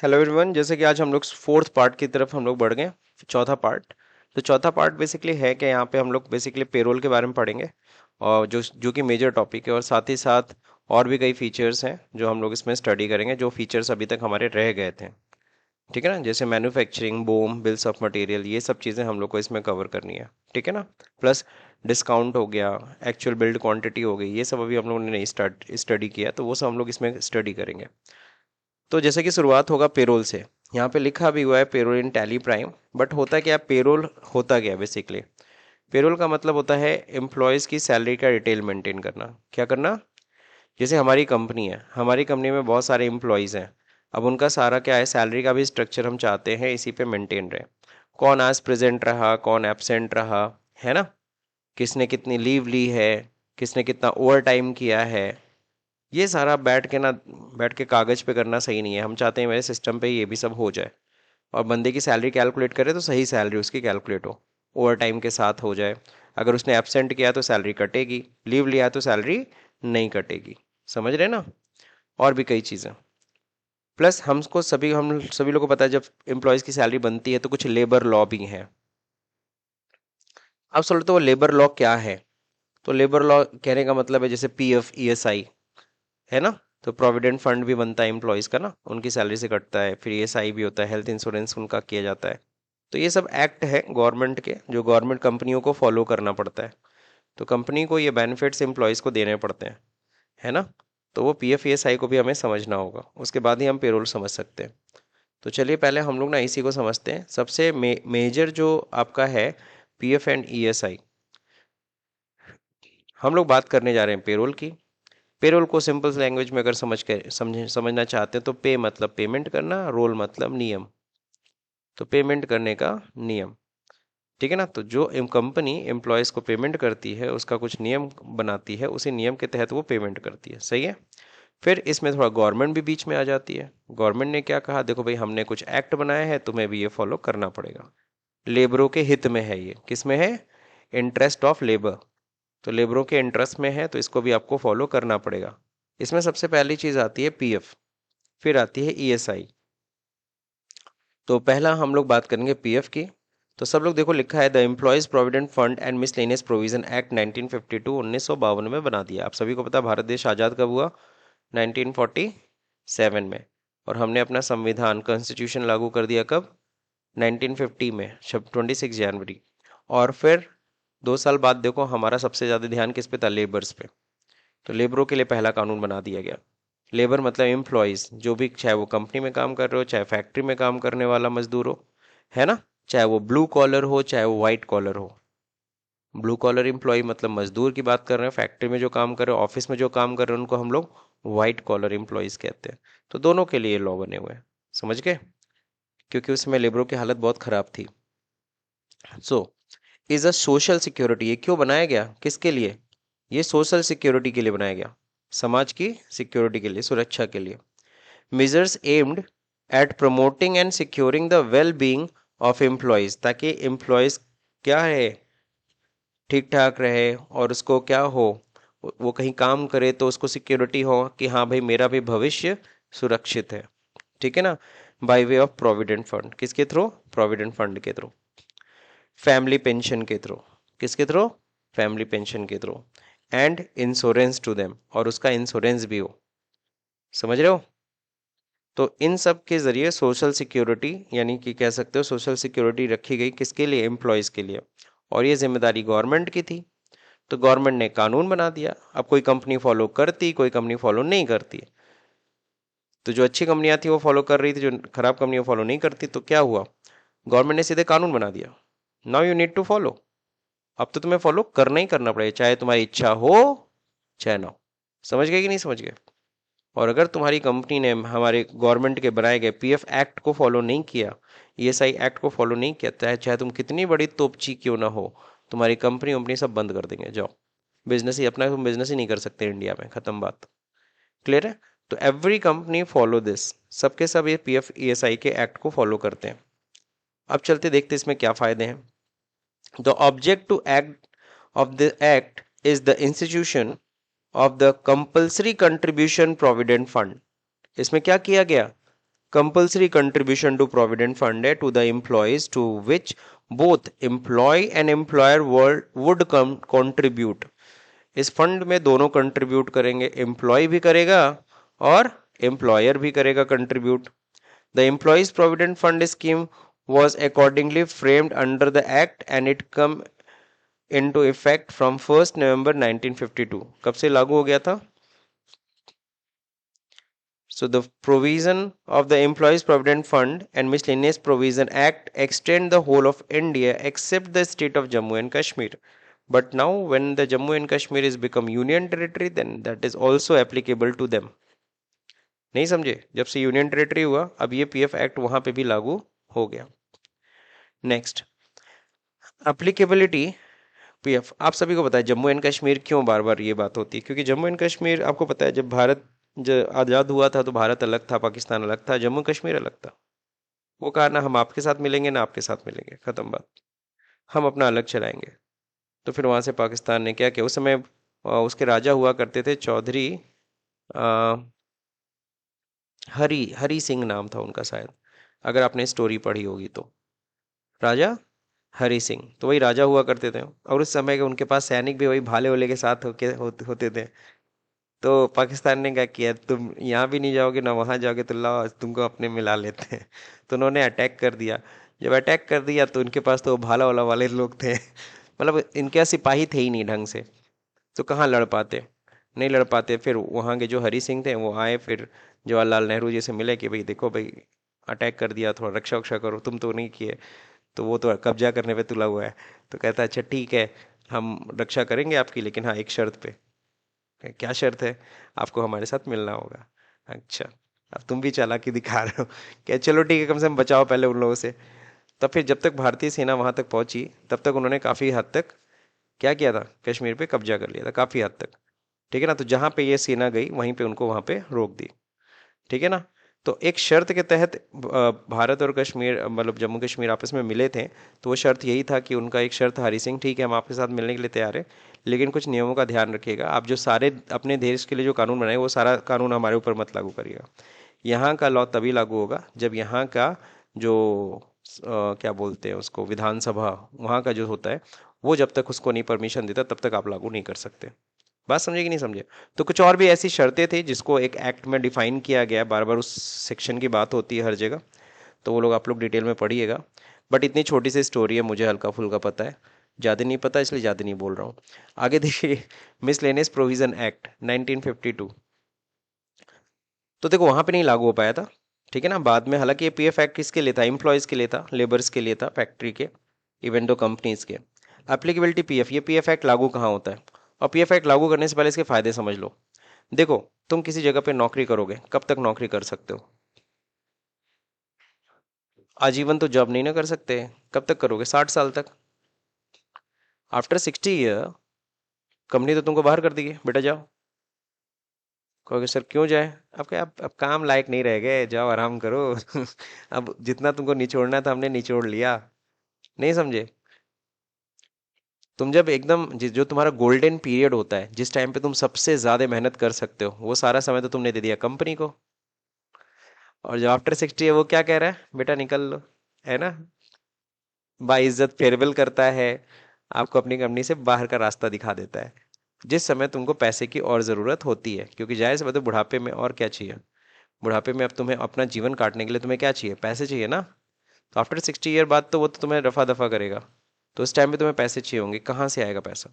Hello everyone. जैसे कि आज हम लोग फोर्थ पार्ट की तरफ हम लोग बढ़ गए। चौथा पार्ट। तो चौथा पार्ट बेसिकली है कि यहाँ पे हम लोग बेसिकली पेरोल के बारे में पढ़ेंगे, और जो कि मेजर टॉपिक है, और साथ ही साथ और भी कई फीचर्स हैं जो हम लोग इसमें स्टडी करेंगे, जो फीचर्स अभी तक हमारे रह गए थे। ठीक है ना, जैसे manufacturing, BOM, bills of material, ये सब चीज़ें हम लोग को इसमें कवर करनी है। ठीक है ना। प्लस डिस्काउंट हो गया, एक्चुअल बिल्ड क्वांटिटी हो गई, ये सब अभी हम लोगों ने नहीं स्टडी किया, तो वो सब हम लोग इसमें स्टडी करेंगे। तो जैसे कि शुरुआत होगा पेरोल से। यहाँ पे लिखा भी हुआ है payroll in tally prime, but होता क्या पेरोल होता क्या बेसिकली? पेरोल का मतलब होता है एम्प्लॉयज़ की सैलरी का डिटेल मेंटेन करना। क्या करना? जैसे हमारी कंपनी है, हमारी कंपनी में बहुत सारे एम्प्लॉयज़ हैं। अब उनका सारा क्या है, सैलरी का भी स्ट्रक्चर हम चाहते हैं इसी पे मेंटेन रहे। कौन आज प्रेजेंट रहा, कौन एब्सेंट रहा, है ना, किसने कितनी लीव ली है, किसने कितना ओवर टाइम किया है, ये सारा बैठ के कागज पे करना सही नहीं है। हम चाहते हैं मेरे सिस्टम पे ये भी सब हो जाए, और बंदे की सैलरी कैलकुलेट करे तो सही सैलरी उसकी कैलकुलेट हो, ओवर टाइम के साथ हो जाए। अगर उसने एब्सेंट किया तो सैलरी कटेगी, लीव लिया तो सैलरी नहीं कटेगी। समझ रहे ना। और भी कई चीज़ें। प्लस हम सभी लोगों को पता है, जब एम्प्लॉयज़ की सैलरी बनती है तो कुछ लेबर लॉ भी हैं। अब सोचो तो वो लेबर लॉ क्या है? तो लेबर लॉ कहने का मतलब है जैसे पीएफ, ईएसआई, है ना। तो प्रोविडेंट फंड भी बनता है एम्प्लॉयज़ का ना, उनकी सैलरी से कटता है। फिर ईएसआई भी होता है, हेल्थ इंश्योरेंस उनका किया जाता है। तो ये सब एक्ट है गवर्नमेंट के, जो गवर्नमेंट कंपनियों को फॉलो करना पड़ता है। तो कंपनी को ये बेनिफिट्स एम्प्लॉयज़ को देने पड़ते हैं, है ना। तो वो पीएफ ईएसआई को भी हमें समझना होगा, उसके बाद ही हम पेरोल समझ सकते हैं। तो चलिए पहले हम लोग ना इसी को समझते हैं। सबसे मेजर जो आपका है पीएफ एंड ईएसआई, हम लोग बात करने जा रहे हैं पेरोल की। पेरोल को सिंपल लैंग्वेज में अगर समझना चाहते हैं तो पे मतलब पेमेंट करना, रोल मतलब नियम। तो पेमेंट करने का नियम। ठीक है ना। तो जो कंपनी एम्प्लॉयज़ को पेमेंट करती है, उसका कुछ नियम बनाती है, उसी नियम के तहत वो पेमेंट करती है। सही है। फिर इसमें थोड़ा गवर्नमेंट भी बीच में आ जाती है। गवर्नमेंट ने क्या कहा, देखो भाई हमने कुछ एक्ट बनाया है, तुम्हें भी ये फॉलो करना पड़ेगा। लेबरों के हित में है ये, किस में है? Interest of labour. तो लेबरों के इंटरेस्ट में है, तो इसको भी आपको फॉलो करना पड़ेगा। इसमें सबसे पहली चीज आती है पीएफ, फिर आती है ईएसआई। तो पहला हम लोग बात करेंगे पीएफ की। तो सब लोग देखो, लिखा है the employees provident fund and miscellaneous provision act 1952, 1952 में बना दिया। आप सभी को पता है भारत देश आज़ाद कब हुआ? 1947 में। और हमने अपना संविधान कॉन्स्टिट्यूशन लागू कर दिया कब? 1950 में, 26 जनवरी। और फिर 2 साल बाद देखो हमारा सबसे ज़्यादा ध्यान किस पे था? लेबर्स पे। तो लेबरों के लिए पहला कानून बना दिया गया। लेबर मतलब एम्प्लॉयज, जो भी, चाहे वो कंपनी में काम कर रहे हो, चाहे फैक्ट्री में काम करने वाला मजदूर हो, है ना, चाहे वो ब्लू कॉलर हो चाहे वो व्हाइट कॉलर हो। ब्लू कॉलर एम्प्लॉय मतलब मजदूर की बात कर रहे हैं, फैक्ट्री में जो काम कर रहे हैं, ऑफिस में जो काम कर रहे हैं, उनको हम लोग व्हाइट कॉलर एम्प्लॉयज कहते हैं। तो दोनों के लिए लॉ बने हुए हैं। समझ गए? क्योंकि उसमें लेबरों की हालत बहुत खराब थी। So is a social security, ये क्यों बनाया गया, किसके लिए? ये सोशल सिक्योरिटी के लिए बनाया गया, समाज की सिक्योरिटी के लिए, सुरक्षा के लिए। Measures aimed at promoting and securing the well being of employees, ताकि एम्प्लॉयज क्या है, ठीक ठाक रहे, और उसको क्या हो, वो कहीं काम करे तो उसको सिक्योरिटी हो कि हाँ भाई मेरा भी भविष्य सुरक्षित है। ठीक है ना। By way of provident fund, किसके थ्रू? प्रोविडेंट फंड के थ्रू। फैमिली पेंशन के थ्रू, किसके थ्रू? फैमिली पेंशन के through. And insurance to them, और उसका इंश्योरेंस भी हो। समझ रहे हो? तो इन सब के जरिए सोशल सिक्योरिटी, यानी कि कह सकते हो सोशल सिक्योरिटी रखी गई, किसके लिए? एम्प्लॉयज के लिए। और ये जिम्मेदारी गवर्नमेंट की थी। तो गवर्नमेंट ने कानून बना दिया। अब कोई कंपनी फॉलो करती, कोई कंपनी फॉलो नहीं करती। तो जो अच्छी कंपनियां थी वो फॉलो कर रही थी, जो खराब कंपनियां फॉलो नहीं करती, तो क्या हुआ, गवर्नमेंट ने सीधे कानून बना दिया, now you need to follow. अब तो तुम्हें फॉलो करना ही करना पड़ेगा, चाहे तुम्हारी इच्छा हो चाहे ना हो। समझ गए कि नहीं समझ गए? और अगर तुम्हारी कंपनी ने हमारे गवर्नमेंट के बनाए गए पीएफ एक्ट को फॉलो नहीं किया, ईएसआई एक्ट को फॉलो नहीं किया, चाहे चाहे तुम कितनी बड़ी तोपची क्यों ना हो, तुम्हारी कंपनी कंपनी सब बंद कर देंगे। जाओ, बिजनेस ही अपना, तुम बिजनेस ही नहीं कर सकते इंडिया में, खत्म बात। क्लियर है? तो एवरी कंपनी फॉलो दिस, सबके सब ये पीएफ ईएसआई के एक्ट को फॉलो करते हैं। अब चलते देखते इसमें क्या फायदे हैं। The object to act of the act is the institution of the compulsory contribution provident fund। इसमें क्या किया गया? Compulsory contribution to provident fund है to the employees to which both employee and employer would contribute. इस fund में दोनों contribute करेंगे, employ भी करेगा और एम्प्लॉयर भी करेगा contribute. The employees provident fund scheme was accordingly framed under the act and it come into effect from 1st November 1952। कब से लागू हो गया था? So the provision of the Employees Provident Fund and Miscellaneous Provision Act extend the whole of India except the state of Jammu and Kashmir. But now when the Jammu and Kashmir is become union territory, then that is also applicable to them। नहीं समझे? जब से union territory हुआ अब ये PF act वहां पे भी लागू हो गया। Next, applicability PF. आप सभी को पता है जम्मू एंड कश्मीर क्यों बार बार ये बात होती है, क्योंकि जम्मू एंड कश्मीर आपको पता है जब भारत जब आज़ाद हुआ था तो भारत अलग था, पाकिस्तान अलग था, जम्मू कश्मीर अलग था। वो कहा ना हम आपके साथ मिलेंगे ना आपके साथ मिलेंगे, खत्म बात, हम अपना अलग चलाएंगे। तो फिर वहाँ से पाकिस्तान ने क्या किया, उस समय उसके राजा हुआ करते थे चौधरी हरी हरी सिंह नाम था उनका शायद, अगर आपने स्टोरी पढ़ी होगी तो। राजा हरी सिंह तो वही राजा हुआ करते थे और उस समय के उनके पास सैनिक भी वही भाले वाले के साथ होते थे। तो पाकिस्तान ने क्या किया, तुम यहाँ भी नहीं जाओगे ना वहां जाओगे तो लाओ तुमको अपने मिला लेते हैं। तो उन्होंने अटैक कर दिया। जब अटैक कर दिया तो उनके पास तो भाला वाला वाले लोग थे मतलब इनके यहाँ सिपाही थे ही नहीं ढंग से, तो कहाँ लड़ पाते, नहीं लड़ पाते। फिर वहाँ के जो हरी सिंह थे वो आए, फिर जवाहरलाल नेहरू जी से मिले कि भाई देखो भाई अटैक कर दिया, थोड़ा रक्षा वक्षा करो, तुम तो नहीं किए, तो वो तो कब्जा करने पे तुला हुआ है। तो कहता है अच्छा ठीक है हम रक्षा करेंगे आपकी, लेकिन हाँ एक शर्त पे। क्या शर्त है? आपको हमारे साथ मिलना होगा। अच्छा, अब तुम भी चालाकी दिखा रहे हो। क्या चलो ठीक है कम से कम बचाओ पहले उन लोगों से। तब फिर जब तक भारतीय सेना वहां तक पहुंची तब तक उन्होंने काफी हद तक क्या किया था, कश्मीर पे कब्जा कर लिया था काफी हद तक। ठीक है ना, तो जहां पे ये सेना गई वहीं पे उनको वहां पे रोक दी। ठीक है ना। तो एक शर्त के तहत भारत और कश्मीर मतलब जम्मू कश्मीर आपस में मिले थे। तो वो शर्त यही था कि उनका एक शर्त हरी सिंह ठीक है हम आपके साथ मिलने के लिए तैयार है, लेकिन कुछ नियमों का ध्यान रखिएगा, आप जो सारे अपने देश के लिए जो कानून बनाए वो सारा कानून हमारे ऊपर मत लागू करिएगा। यहाँ का लॉ तभी लागू होगा जब यहाँ का जो क्या बोलते हैं उसको विधानसभा वहाँ का जो होता है वो जब तक उसको नहीं परमिशन देता तब तक आप लागू नहीं कर सकते। बात समझे कि नहीं समझे? तो कुछ और भी ऐसी शर्तें थी जिसको एक एक्ट में डिफाइन किया गया, बार बार उस सेक्शन की बात होती है हर जगह, तो वो लोग आप लोग डिटेल में पढ़िएगा। बट इतनी छोटी सी स्टोरी है, मुझे हल्का फुल्का पता है, ज़्यादा नहीं पता इसलिए ज़्यादा नहीं बोल रहा हूँ। आगे देखिए, मिसलेनियस प्रोविजन एक्ट 1952। तो देखो वहां पे नहीं लागू हो पाया था। ठीक है ना, बाद में हालांकि ये पीएफ एक्ट किसके लिए था, एम्प्लॉयज के लिए था, लेबर्स के लिए था, फैक्ट्री के, इवन दो कंपनीज के। एप्लीकेबिलिटी पीएफ, ये पीएफ एक्ट लागू कहाँ होता है? और पीएफ एक्ट लागू करने से पहले इसके फायदे समझ लो। देखो, तुम किसी जगह पे नौकरी करोगे, कब तक नौकरी कर सकते हो? आजीवन तो जॉब नहीं ना कर सकते। कब तक करोगे? 60 साल तक। आफ्टर 60 ईयर कंपनी तो तुमको बाहर कर देगी, बेटा जाओ। कहोगे सर क्यों जाए? आपके अब काम लायक नहीं रह गए, जाओ आराम करो अब जितना तुमको निचोड़ना था हमने निचोड़ लिया। नहीं समझे? तुम जब एकदम जो तुम्हारा गोल्डन पीरियड होता है, जिस टाइम पे तुम सबसे ज्यादा मेहनत कर सकते हो, वो सारा समय तो तुमने दे दिया कंपनी को। और जो आफ्टर 60 है वो क्या कह रहा है, बेटा निकल लो, है ना, बाइज्जत फेयरवेल करता है, आपको अपनी कंपनी से बाहर का रास्ता दिखा देता है। जिस समय तुमको पैसे की और ज़रूरत होती है, क्योंकि जाहिर सी बात है बुढ़ापे में और क्या चाहिए, बुढ़ापे में अब तुम्हें अपना जीवन काटने के लिए तुम्हें क्या चाहिए, पैसे चाहिए ना। तो आफ्टर 60 ईयर बाद तो वो तो तुम्हें रफा दफा करेगा। तो उस टाइम पे तुम्हें पैसे चाहिए होंगे, कहाँ से आएगा पैसा?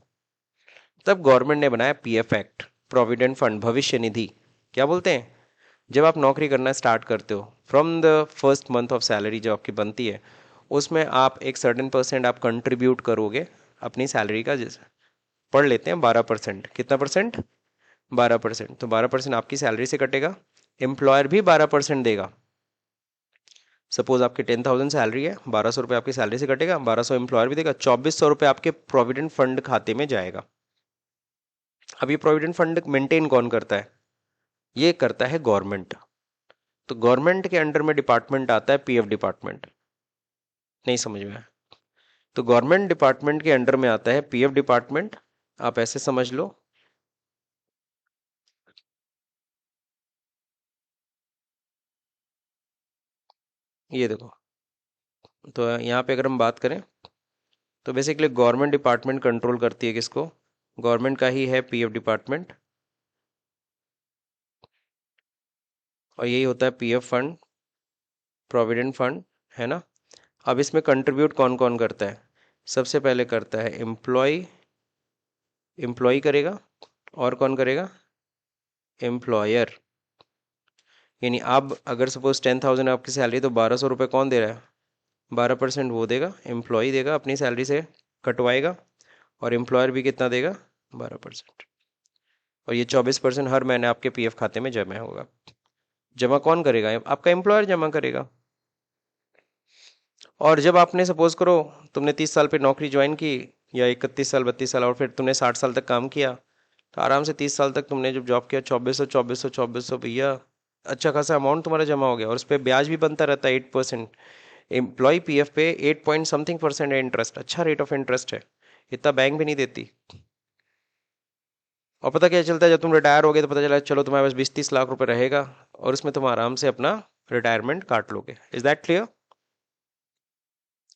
तब गवर्नमेंट ने बनाया पीएफ एक्ट, प्रोविडेंट फंड, भविष्य निधि। क्या बोलते हैं, जब आप नौकरी करना स्टार्ट करते हो, from the first month of salary जो आपकी बनती है, उसमें आप एक सर्टेन परसेंट आप कंट्रीब्यूट करोगे अपनी सैलरी का। जैसे पढ़ लेते हैं 12%, कितना परसेंट? 12%। तो 12% आपकी सैलरी से कटेगा, एम्प्लॉयर भी 12% देगा। सपोज आपकी 10,000 सैलरी है, 1200 रुपये आपकी सैलरी से कटेगा, 1200 एम्प्लॉयर भी देगा, 2400 रुपये आपके प्रोविडेंट फंड खाते में जाएगा। अब ये प्रोविडेंट फंड मेंटेन कौन करता है? ये करता है गवर्नमेंट। तो गवर्नमेंट के अंडर में डिपार्टमेंट आता है पीएफ डिपार्टमेंट। नहीं समझ में आया? तो गवर्नमेंट डिपार्टमेंट के अंडर में आता है पीएफ डिपार्टमेंट। आप ऐसे समझ लो, ये देखो, तो यहाँ पे अगर हम बात करें तो बेसिकली गवर्नमेंट डिपार्टमेंट कंट्रोल करती है किसको? गवर्नमेंट का ही है पीएफ डिपार्टमेंट, और यही होता है पीएफ फंड, प्रोविडेंट फंड, है ना। अब इसमें कंट्रीब्यूट कौन कौन करता है? सबसे पहले करता है एम्प्लॉय, एम्प्लॉय करेगा, और कौन करेगा? एम्प्लॉयर। यानी अब अगर सपोज 10,000 आपकी सैलरी, तो 1,200 रुपये कौन दे रहा है? 12% वो देगा, एम्प्लॉय देगा, अपनी सैलरी से कटवाएगा, और एम्प्लॉयर भी कितना देगा? 12%। और ये 24% हर महीने आपके पीएफ खाते में जमा होगा। जमा कौन करेगा? आपका एम्प्लॉयर जमा करेगा। और जब आपने सपोज करो तुमने 30 साल पे नौकरी ज्वाइन की, या 31 साल 32 साल, और फिर तुमने 60 साल तक काम किया, तो आराम से 30 साल तक तुमने जब जॉब किया, 2400 भैया अच्छा खासा अमाउंट तुम्हारा जमा हो गया। और उस पर ब्याज भी बनता रहता है 8%। एम्प्लॉय पीएफ पे 8 पॉइंट समथिंग परसेंट है इंटरेस्ट, अच्छा रेट ऑफ इंटरेस्ट है, इतना बैंक भी नहीं देती। और पता क्या चलता है, जब तुम रिटायर हो गए तो पता चला चलो तुम्हारे पास 20-30 लाख रुपए रहेगा, और उसमें तुम आराम से अपना रिटायरमेंट काट लोगे। Is that clear?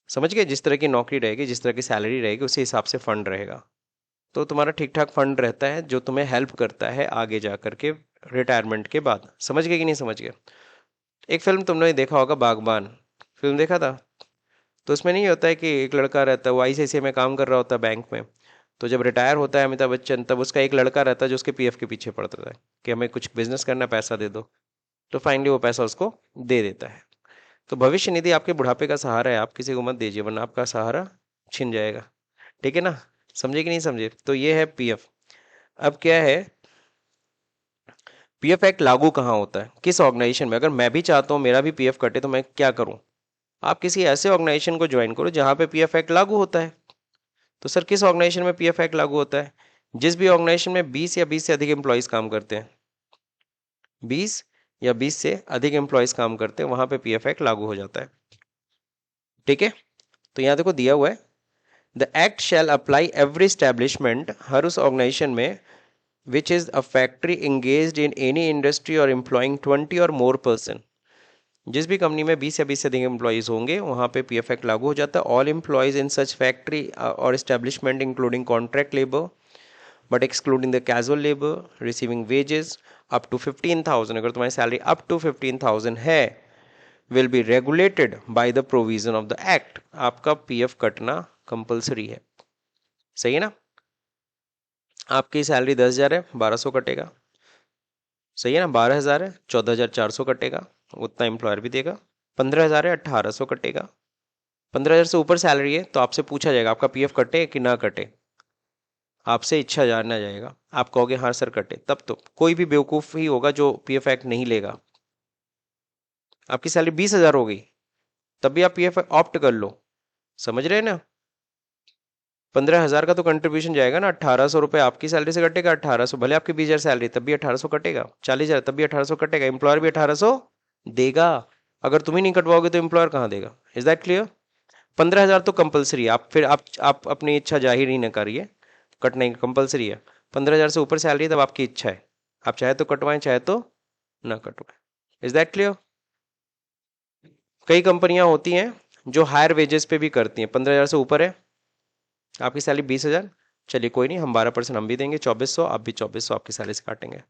समझ गए? जिस तरह की नौकरी रहेगी, जिस तरह की सैलरी रहेगी, उसी हिसाब से फंड रहेगा। तो तुम्हारा ठीक ठाक फंड रहता है जो तुम्हें हेल्प करता है आगे जा करके रिटायरमेंट के बाद। समझ गए कि नहीं समझ गए? एक फिल्म तुमने देखा होगा, बागबान। फिल्म देखा था? तो उसमें नहीं होता है कि एक लड़का रहता है, वो आईसीआईसीआई में काम कर रहा होता है बैंक में। तो जब रिटायर होता है अमिताभ बच्चन, तब उसका एक लड़का रहता है जो उसके पीएफ के पीछे पड़ता है कि हमें कुछ बिजनेस करना, पैसा दे दो। तो फाइनली वो पैसा उसको दे देता है। तो भविष्य निधि आपके बुढ़ापे का सहारा है, आप किसी को मत दीजिए वरना आपका सहारा छिन जाएगा। ठीक है ना? समझे कि नहीं समझे? तो ये है पीएफ। अब क्या है, पीएफ एक्ट लागू कहाँ होता है, किस ऑर्गेनाइजेशन में? अगर मैं भी चाहता हूँ मेरा भी पीएफ कटे, तो मैं क्या करूँ? आप किसी ऐसे ऑर्गेनाइजेशन को ज्वाइन करो जहां पे पीएफ एक्ट लागू होता है। तो सर किस ऑर्गेनाइजेशन में पीएफ एक्ट लागू होता है? जिस भी ऑर्गेनाइजेशन में 20 या 20 से अधिक एम्प्लॉयज काम करते हैं, 20 या 20 से अधिक एम्प्लॉयज काम करते हैं, वहां पे पीएफ एक्ट लागू हो जाता है। ठीक है? तो यहाँ देखो दिया हुआ है, the act shall apply every establishment, हर उस ऑर्गेनाइजेशन में, which is a factory engaged in any industry or employing 20 or more person. जिस भी कंपनी में 20 या 20 से अधिक एम्प्लॉयज होंगे वहां पे पीएफ एक्ट लागू हो जाता है। All employees in such factory or establishment including contract labour but excluding the casual labour receiving wages up to 15,000, अगर तुम्हारी सैलरी अप टू 15,000 है, will be regulated by the provision of the act. आपका PF कटना compulsory है। सही है ना? आपकी सैलरी 10,000 है, 1,200 कटेगा। सही है ना? 12,000 है, 14,400 कटेगा, उतना एम्प्लॉयर भी देगा। 15,000 है, 1,800 कटेगा। 15,000 से ऊपर सैलरी है तो आपसे पूछा जाएगा आपका पीएफ कटे कि ना कटे। आपसे इच्छा जाना जाएगा, आप कहोगे हाँ सर कटे, तब तो कोई भी बेवकूफ ही होगा जो पीएफ एक्ट नहीं लेगा। आपकी सैलरी 20,000 हो गई, तब भी आप पीएफ ऑप्ट कर लो। समझ रहे हैं ना? 15,000 का तो कंट्रीब्यूशन जाएगा ना, 1,800 रुपये आपकी सैलरी से कटेगा, 1,800 भले आपकी 20,000 सैलरी, तब भी 1,800 कटेगा। 40,000 तब भी 1,800 कटेगा, एम्प्लॉयर भी 1,800 देगा। अगर तुम ही नहीं कटवाओगे तो एम्प्लॉयर कहाँ देगा? Is that clear? 15,000 तो कंपलसरी है, आप फिर आप अपनी इच्छा जाहिर ही ना करिए, कटने की कंपलसरी है। 15,000 से ऊपर सैलरी तब आपकी इच्छा है, आप चाहे तो कटवाएं चाहे तो ना कटवाएं। Is that clear? कई कंपनियां होती हैं जो हायर वेजेस पे भी करती हैं। 15,000 से ऊपर है, आपकी सैलरी 20,000, चलिए कोई नहीं, हम 12% हम भी देंगे, 2,400, आप भी 2,400 आपकी सैलरी से काटेंगे।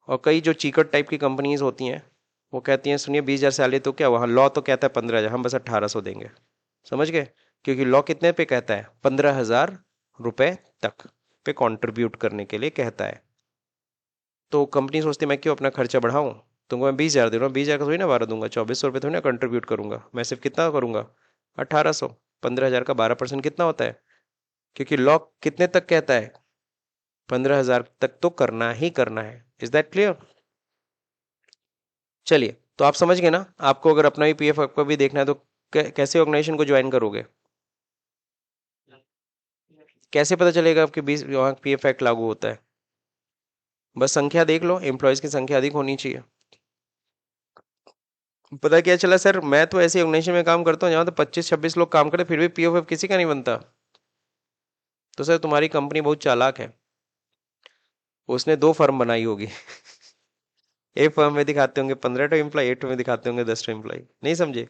और कई जो चीकट टाइप की कंपनीज होती हैं, वो कहती हैं सुनिए 20,000 सैलरी तो क्या, वहाँ लॉ तो कहता है 15,000, हम बस 1,800 देंगे। समझ गए? क्योंकि लॉ कितने पे कहता है? 15,000 रुपए तक पे कंट्रीब्यूट करने के लिए कहता है। तो कंपनी सोचती है मैं क्यों अपना खर्चा बढ़ाऊं, तुमको मैं 20,000 दे रहा हूँ, 20,000 का थोड़ी ना 12 दूंगा, 2,400 रुपये थोड़ी ना कंट्रीब्यूट करूंगा, मैं सिर्फ कितना करूंगा? 1,800। 15,000 का 12% कितना होता है? क्योंकि लॉ कितने तक कहता है? 15,000 तक तो करना ही करना है। Is that clear? चलिए, तो आप समझ गए ना? आपको अगर अपना ही पीएफ आपको भी देखना है तो कैसे ऑर्गेनाइजेशन को ज्वाइन करोगे? कैसे पता चलेगा आपके 20 वहाँ पीएफ एक्ट लागू होता है? बस संख्या देख लो, एम्प्लॉयज की संख्या अधिक होनी चाहिए। पता क्या चला सर, मैं तो ऐसी ऑर्गेनाइजेशन में काम करता हूँ जहाँ तो 25-26 लोग काम करते फिर भी पीएफ किसी का नहीं बनता। तो सर तुम्हारी कंपनी बहुत चालाक है, उसने 2 फर्म बनाई होगी। एक फर्म में दिखाते होंगे 15 एम्प्लॉय, एक में दिखाते होंगे 10 एम्प्लॉय, नहीं समझे?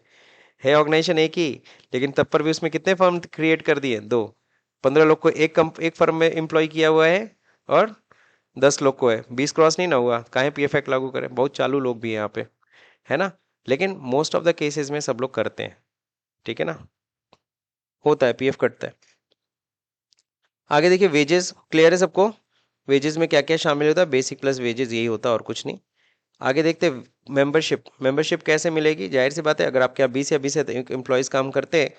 है ऑर्गेनाइजेशन एक ही, लेकिन तब पर भी उसमें कितने फर्म क्रिएट कर दिए? दो। 15 लोग को एक फर्म में एम्प्लॉय किया हुआ है, और 10 लोग को है। 20 क्रॉस नहीं ना हुआ, काहे पीएफ एक्ट लागू करें? बहुत चालू लोग भी हैं यहाँ पे, है ना? लेकिन मोस्ट ऑफ द केसेस में सब लोग करते हैं, ठीक है ना? होता है, पीएफ कटता है। आगे देखिए, वेजेस क्लियर है सबको? वेजेस में क्या क्या शामिल होता है? बेसिक प्लस वेजेस, यही होता है और कुछ नहीं। आगे देखते हैं मेंबरशिप। मेंबरशिप कैसे मिलेगी? जाहिर सी बात है, अगर आपके यहाँ 20 या 20 एम्प्लॉयज काम करते हैं,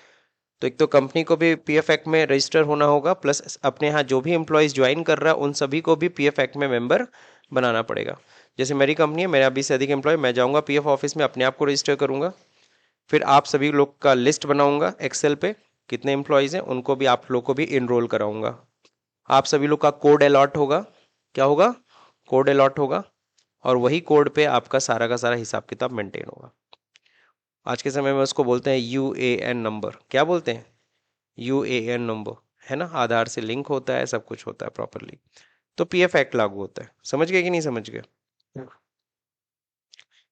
तो एक तो कंपनी को भी पीएफ एक्ट में रजिस्टर होना होगा, प्लस अपने यहाँ जो भी एम्प्लॉयज ज्वाइन कर रहा है उन सभी को भी पीएफ एक्ट में मेंबर बनाना पड़ेगा। जैसे मेरी कंपनी है, मेरे यहाँ 20 से अधिक एम्प्लॉय, मैं जाऊँगा पीएफ ऑफिस में, अपने आप को रजिस्टर करूँगा, फिर आप सभी लोग का लिस्ट बनाऊंगा एक्सेल पे, कितने एम्प्लॉयज हैं उनको भी, आप लोग को भी इनरोल कराऊंगा। आप सभी लोग का कोड अलॉट होगा। क्या होगा? कोड अलॉट होगा, और वही कोड पे आपका सारा का सारा हिसाब किताब मेंटेन होगा। आज के समय में उसको बोलते हैं यूएएन नंबर। क्या बोलते हैं? यूएएन नंबर, है ना? आधार से लिंक होता है, सब कुछ होता है प्रॉपरली, तो पीएफ एक्ट लागू होता है। समझ गए कि नहीं समझ गए?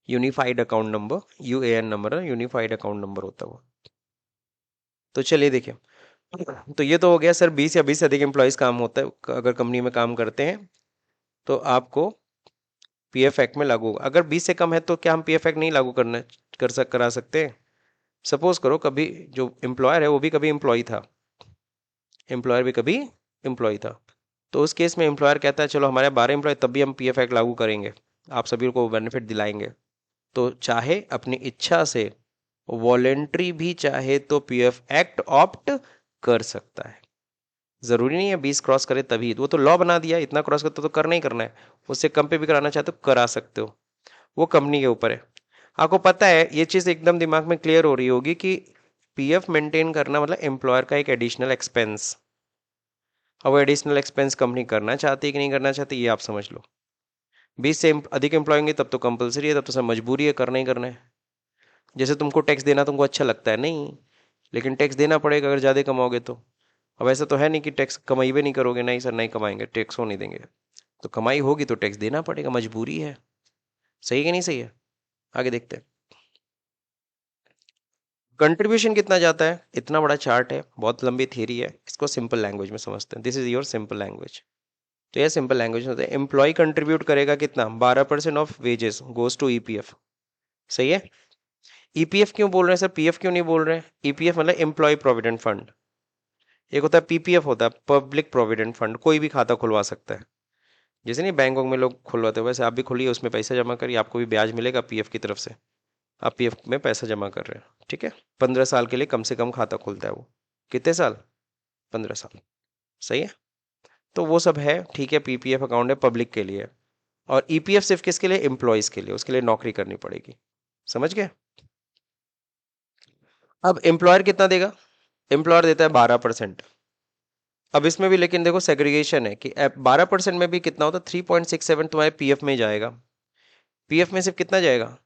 Unified account number, UAN number, unified account number होता है वो। तो चलिए देखिए, तो ये तो हो गया सर, 20 या 20 से अधिक एम्प्लॉयज काम होता है अगर कंपनी में काम करते हैं, तो आपको पीएफ एक्ट में लागू होगा। अगर 20 से कम है तो क्या हम पीएफ एक्ट नहीं लागू करा सकते? सपोज करो कभी जो एम्प्लॉयर है वो भी कभी एम्प्लॉय था, एम्प्लॉयर भी कभी एम्प्लॉय था, तो उस केस में एम्प्लॉयर कहता है चलो हमारे 12 एम्प्लॉय, तब भी हम पीएफ एक्ट लागू करेंगे, आप सभी को बेनिफिट दिलाएंगे। तो चाहे अपनी इच्छा से वॉलेंट्री भी चाहे तो पीएफ एक्ट ऑप्ट कर सकता है। जरूरी नहीं है 20 क्रॉस करे तभी, वो तो लॉ बना दिया, इतना क्रॉस करते तो करना ही करना है। उससे कम पे भी कराना चाहते हो करा सकते हो, वो कंपनी के ऊपर है। आपको पता है ये चीज एकदम दिमाग में क्लियर हो रही होगी कि पीएफ मेंटेन करना मतलब एम्प्लॉयर का एक एडिशनल एक्सपेंस। अब वो एडिशनल एक्सपेंस कंपनी करना चाहती है कि नहीं करना चाहती, ये आप समझ लो। 20 से अधिक एम्प्लॉय होंगे तब तो कंपलसरी है, तब तो सब मजबूरी है, करना ही करना है। जैसे तुमको टैक्स देना तुमको अच्छा लगता है नहीं, लेकिन टैक्स देना पड़ेगा अगर ज़्यादा कमाओगे तो। अब ऐसा तो है नहीं कि टैक्स कमाइबे नहीं करोगे, नहीं सर नहीं कमाएंगे, टैक्स हो नहीं देंगे। तो कमाई होगी तो टैक्स देना पड़ेगा, मजबूरी है। सही है कि नहीं सही है? आगे देखते हैं। कंट्रीब्यूशन कितना जाता है? इतना बड़ा चार्ट है, बहुत लंबी थियरी है, इसको सिंपल लैंग्वेज में समझते हैं। This is your simple language. तो ये सिंपल लैंग्वेज में होता है, एम्प्लॉय कंट्रीब्यूट करेगा कितना? 12% of wages goes to EPF. सही है? ईपीएफ क्यों बोल रहे हैं सर, पीएफ क्यों नहीं बोल रहे हैं? ईपीएफ मतलब एम्प्लॉय प्रोविडेंट फंड। एक होता है पीपीएफ, होता है पब्लिक प्रोविडेंट फंड, कोई भी खाता खुलवा सकता है। जैसे नहीं बैंकों में लोग खुलवाते हैं, वैसे आप भी खोलिए, उसमें पैसा जमा करिए, आपको भी ब्याज मिलेगा पीएफ की तरफ से। आप पीएफ में पैसा जमा कर रहे हैं, ठीक है? 15 साल के लिए कम से कम खाता खुलता है वो। कितने साल? 15 साल। सही है? तो वो सब है, ठीक है। पीपीएफ अकाउंट है पब्लिक के लिए, और ईपीएफ सिर्फ किसके लिए? एम्प्लॉयज के लिए, उसके लिए नौकरी करनी पड़ेगी। समझ गए? अब एम्प्लॉयर कितना देगा? एम्प्लॉयर देता है 12%। अब इसमें भी लेकिन देखो सेग्रीगेशन है कि 12% में भी कितना होता है? 3.67 तुम्हारे पीएफ में ही जाएगा। पीएफ में सिर्फ कितना जाएगा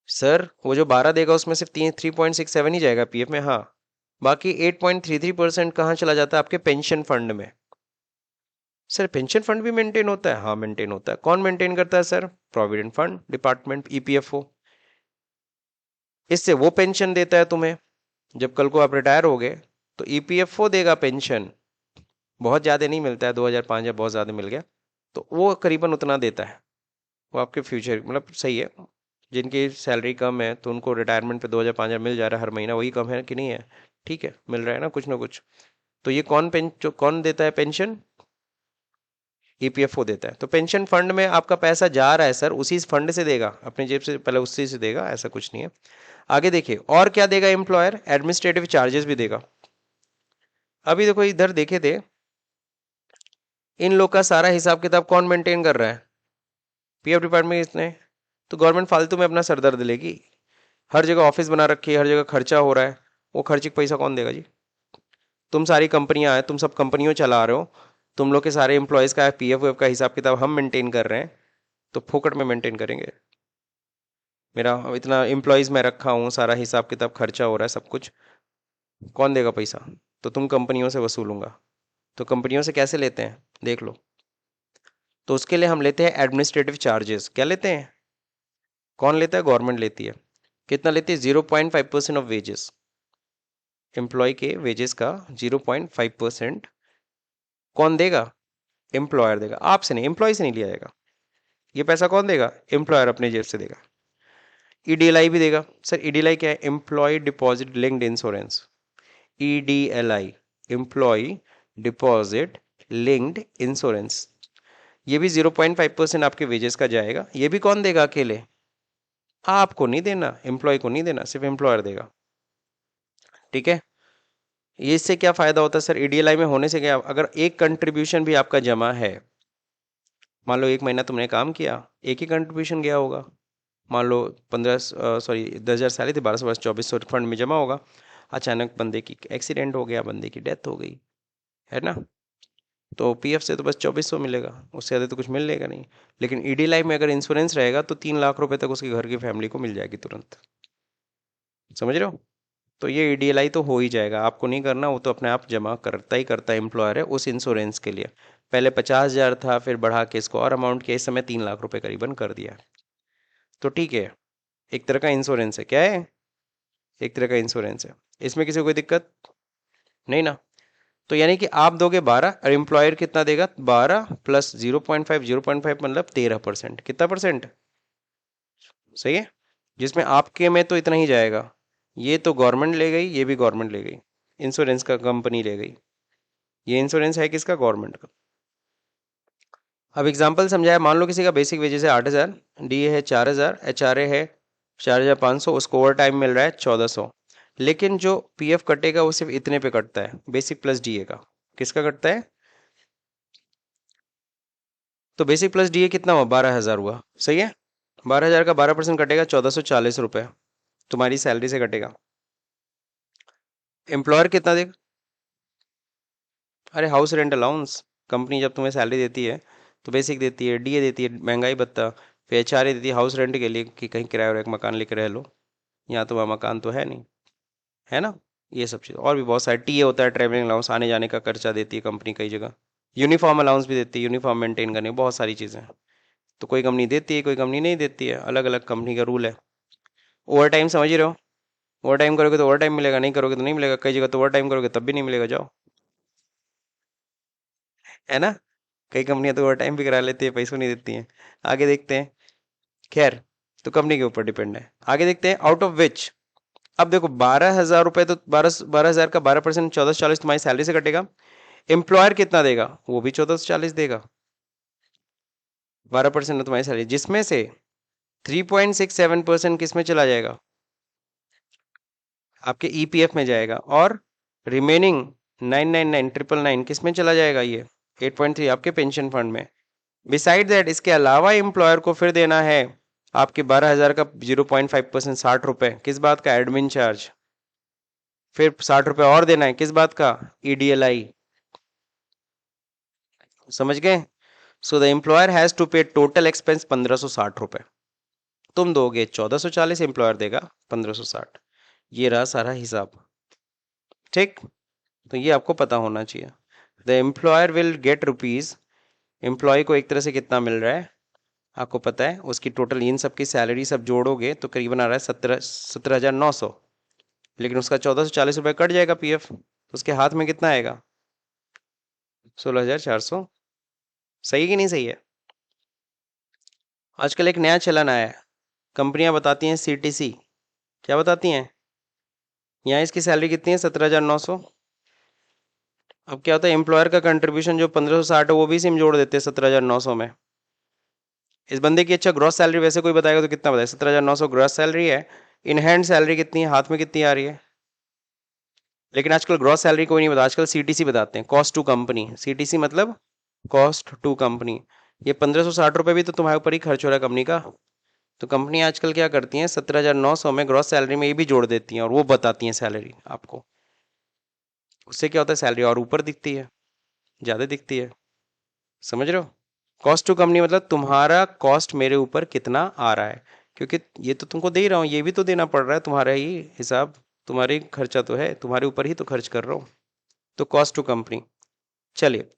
सर? वो जो 12 देगा उसमें सिर्फ 3.67 ही जाएगा पीएफ में, हाँ। बाकी 8.33% कहाँ चला जाता है? आपके पेंशन फंड में। सर पेंशन फंड भी मेंटेन होता है? हाँ मेंटेन होता है। कौन मेंटेन करता है sir? Provident fund department, EPFO. इससे वो पेंशन देता है तुम्हें, जब कल को आप रिटायर हो गए तो ईपीएफओ देगा पेंशन। बहुत ज़्यादा नहीं मिलता है, 2000 5000 बहुत ज़्यादा मिल गया, तो वो करीबन उतना देता है। वो आपके फ्यूचर मतलब सही है। जिनकी सैलरी कम है तो उनको रिटायरमेंट पे 2000 5000 मिल जा रहा है हर महीना, वही कम है कि नहीं है? ठीक है, मिल रहा है ना कुछ। तो ये कौन देता है पेंशन? ईपीएफओ देता है। तो पेंशन फंड में आपका पैसा जा रहा है सर, उसी फंड से देगा, अपनी जेब से पहले उसी से देगा, ऐसा कुछ नहीं है। आगे देखिए और क्या देगा एम्प्लॉयर? एडमिनिस्ट्रेटिव चार्जेस भी देगा। अभी देखो इधर देखे थे, इन लोग का सारा हिसाब किताब कौन मेंटेन कर रहा है? PF department. इसने तो गवर्नमेंट फालतू में अपना सरदर्द लेगी, हर जगह ऑफिस बना रखी है, हर जगह खर्चा हो रहा है, वो खर्चे का पैसा कौन देगा जी? तुम सारी कंपनियां हैं, तुम सब कंपनियों चला रहे हो, तुम लोग के सारे एम्प्लॉयज का पीएफ का हिसाब किताब हम मेंटेन कर रहे हैं, तो फोकट में मेंटेन करेंगे? मेरा इतना एम्प्लॉयज मैं रखा हूँ, सारा हिसाब किताब खर्चा हो रहा है सब कुछ, कौन देगा पैसा? तो तुम कंपनियों से वसूलूंगा। तो कंपनियों से कैसे लेते हैं देख लो। तो उसके लिए हम लेते हैं एडमिनिस्ट्रेटिव चार्जेस। क्या लेते हैं? कौन लेता है? गवर्नमेंट लेती है। कितना लेती है? 0.5% ऑफ वेजेस। एम्प्लॉय के वेजेस का 0.5% कौन देगा? एम्प्लॉयर देगा। आपसे नहीं, एम्प्लॉय से नहीं लिया जाएगा। ये पैसा कौन देगा? एम्प्लॉयर अपने जेब से देगा। ईडीएलआई भी देगा। सर ईडीएलआई क्या है? Employee deposit linked insurance. EDLI, employee deposit linked insurance. ये भी 0.5% आपके वेजेस का जाएगा। ये भी कौन देगा? अकेले आपको नहीं देना, एम्प्लॉय को नहीं देना, सिर्फ एम्प्लॉयर देगा। ठीक है। ये इससे क्या फायदा होता है सर? ईडीएलआई में होने से क्या, अगर एक कंट्रीब्यूशन भी आपका जमा है, मान लो 1 महीना तुमने काम किया, एक ही कंट्रीब्यूशन गया होगा, मान लो 10,000 सैलरी थी, 1200 2400 फंड में जमा होगा, अचानक बंदे की एक्सीडेंट हो गया, बंदे की डेथ हो गई, है ना, तो पीएफ से तो बस 2400 मिलेगा, उससे ज़्यादा तो कुछ मिलेगा नहीं। लेकिन ईडीएलआई में अगर इंश्योरेंस रहेगा तो 3 लाख रुपए तक उसके घर की फैमिली को मिल जाएगी तुरंत। समझ रहे हो? तो ये ईडीएलआई तो हो ही जाएगा, आपको नहीं करना, वो तो अपने आप जमा करता ही करता है, एम्प्लॉयर है उस इंश्योरेंस के लिए। पहले 50,000 था, फिर बढ़ा के इसको और अमाउंट किया, इस समय 3 लाख रुपए करीबन कर दिया। तो ठीक है, एक तरह का इंश्योरेंस है। क्या है? एक तरह का इंश्योरेंस है। इसमें किसी को कोई दिक्कत नहीं ना? तो यानी कि आप दोगे 12 और एम्प्लॉयर कितना देगा? 12 प्लस 0.5, 0.5 मतलब 13%। कितना परसेंट? सही है। जिसमें आपके में तो इतना ही जाएगा, ये तो गवर्नमेंट ले गई, ये भी गवर्नमेंट ले गई, इंश्योरेंस का कंपनी ले गई। ये इंश्योरेंस है किसका? गवर्नमेंट का। अब एग्जांपल समझाया, मान लो किसी का बेसिक वेजेस है 8,000, डीए है 4,000, एचआरए है 4,500, उसको ओवर टाइम मिल रहा है 1,400, लेकिन जो पीएफ कटेगा वो सिर्फ इतने पे कटता है, बेसिक प्लस डीए का। किसका कटता है? तो बेसिक प्लस डीए कितना हुआ? 12,000 हुआ। सही है। 12,000 का 12% कटेगा, 1,440 रुपये तुम्हारी सैलरी से कटेगा। एम्प्लॉयर कितना देगा? अरे हाउस रेंट अलाउंस, कंपनी जब तुम्हें सैलरी देती है तो बेसिक देती है, डीए देती है, महंगाई भत्ता, फिर एचआरए देती है हाउस रेंट के लिए कि कहीं किराया और एक मकान लेके रह लो। यहाँ तो वहाँ मकान तो है नहीं, है ना। ये सब चीज़ और भी बहुत सारे, टीए होता है ट्रैवलिंग अलाउंस, आने जाने का खर्चा देती है कंपनी कई जगह। यूनिफॉर्म अलाउंस भी देती है, यूनिफॉर्म मेंटेन करने, बहुत सारी चीज़ें। तो कोई कंपनी देती है, कोई कंपनी नहीं देती है, अलग अलग कंपनी का रूल है। ओवर टाइम समझ ही रहे हो? ओवर टाइम करोगे तो ओवर टाइम मिलेगा, नहीं करोगे तो नहीं मिलेगा, कई जगह तो ओवर टाइम करोगे तब भी नहीं मिलेगा, जाओ। है ना। कई कंपनियां तो ओवर टाइम भी करा लेती है, पैसों नहीं देती हैं। आगे देखते हैं। खैर, तो कंपनी के ऊपर डिपेंड है। आगे देखते हैं, आउट ऑफ विच। अब देखो 12,000 रुपए, तो 12,000 का 12% 1,440 तुम्हारी सैलरी से कटेगा। एम्प्लॉयर कितना देगा? वो भी 1,440 देगा। 12% है तुम्हारी सैलरी, जिसमें से 3.67% किस में चला जाएगा? आपके ईपीएफ में जाएगा। और रिमेनिंग 999 किस में चला जाएगा? ये 8.3 आपके पेंशन फंड में। बिसाइड दैट, इसके अलावा एम्प्लॉयर को फिर देना है आपके 12,000 का 0.5%, 60 रुपए। किस बात का? Admin charge. फिर 60 रुपए और देना है, किस बात का? ईडीएलआई। समझ गए? So the employer has to pay total expense 1,560 रुपए। तुम दोगे 1,440, एम्प्लॉयर देगा 1,560। ये रहा सारा हिसाब। ठीक। तो ये आपको पता होना चाहिए। The employer will get rupees, employee को एक तरह से कितना मिल रहा है आपको पता है, उसकी टोटल इन सब की सैलरी सब जोड़ोगे तो करीबन आ रहा है 17,900। लेकिन उसका 1,440 रुपये कट जाएगा पीएफ, तो उसके हाथ में कितना आएगा? 16,400। सही है कि नहीं सही है? आजकल एक नया चलन आया है, कंपनियां बताती हैं सीटीसी। क्या बताती हैं? यहाँ इसकी सैलरी कितनी है? 17,900। अब क्या होता है, एम्प्लॉयर का कंट्रीब्यूशन जो 1,560 है वो भी सिम जोड़ देते हैं 17,900 में। इस बंदे की अच्छा ग्रॉस सैलरी वैसे कोई बताएगा तो कितना बताए? 17,900 ग्रॉस सैलरी है। इन हैंड सैलरी कितनी है? हाथ में कितनी आ रही है? लेकिन आजकल ग्रॉस सैलरी कोई नहीं बता, आजकल सीटीसी बताते हैं, कॉस्ट टू कंपनी। सीटीसी मतलब कॉस्ट टू कंपनी। ये 1,560 रुपये भी तो तुम्हारे ऊपर ही खर्च हो रहा है कंपनी का। तो कंपनी आजकल क्या करती हैं, 17,900 में ग्रॉस सैलरी में ये भी जोड़ देती हैं और वो बताती हैं सैलरी आपको। उससे क्या होता है, सैलरी और ऊपर दिखती है, ज़्यादा दिखती है। समझ रहे हो? कॉस्ट टू कंपनी मतलब तुम्हारा कॉस्ट मेरे ऊपर कितना आ रहा है, क्योंकि ये तो तुमको दे ही रहा हूँ, ये भी तो देना पड़ रहा है, तुम्हारा ही हिसाब, तुम्हारी खर्चा तो है, तुम्हारे ऊपर ही तो खर्च कर रहा हूँ। तो कॉस्ट टू कंपनी। चलिए,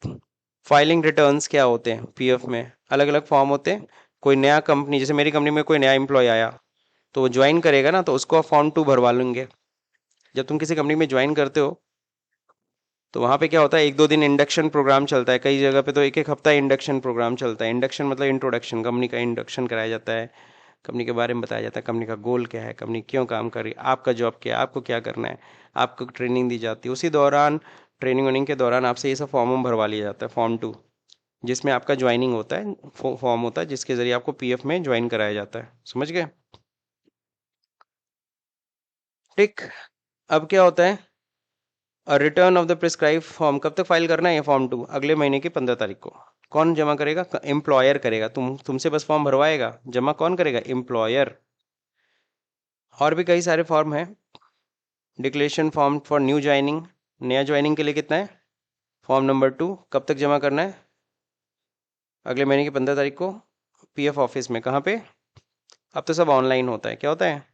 फाइलिंग रिटर्न्स क्या होते हैं पीएफ में? अलग अलग फॉर्म होते हैं। कोई नया कंपनी, जैसे मेरी कंपनी में कोई नया एम्प्लॉय आया तो वो ज्वाइन करेगा ना, तो उसको आप फॉर्म 2 भरवा लेंगे। जब तुम किसी कंपनी में ज्वाइन करते हो तो वहाँ पे क्या होता है, 1-2 दिन इंडक्शन प्रोग्राम चलता है, कई जगह पे तो 1-1 हफ्ता इंडक्शन प्रोग्राम चलता है। इंडक्शन मतलब इंट्रोडक्शन, कंपनी का इंडक्शन कराया जाता है, कंपनी के बारे में बताया जाता है, कंपनी का गोल क्या है, कंपनी क्यों काम कर रही है, आपका जॉब क्या है, आपको क्या करना है, आपको ट्रेनिंग दी जाती है। उसी दौरान ट्रेनिंग वेनिंग के दौरान आपसे ये सब फॉर्म भरवा लिया जाता है, फॉर्म 2, जिसमें आपका ज्वाइनिंग होता है, फॉर्म होता है जिसके जरिए आपको पीएफ में ज्वाइन कराया जाता है। समझ गए? ठीक। अब क्या होता है, return of the prescribe form कब तक फाइल करना है? ये फॉर्म 2 अगले महीने की 15 तारीख को। कौन जमा करेगा? एम्प्लॉयर करेगा। तुमसे बस फॉर्म भरवाएगा, जमा कौन करेगा? एम्प्लॉयर। और भी कई सारे फॉर्म हैं। Declaration form for new joining, नया ज्वाइनिंग के लिए कितना है? फॉर्म नंबर 2 कब तक जमा करना है? अगले महीने की 15 तारीख को, पीएफ ऑफिस में। कहाँ पे? अब तो सब ऑनलाइन होता है। क्या होता है?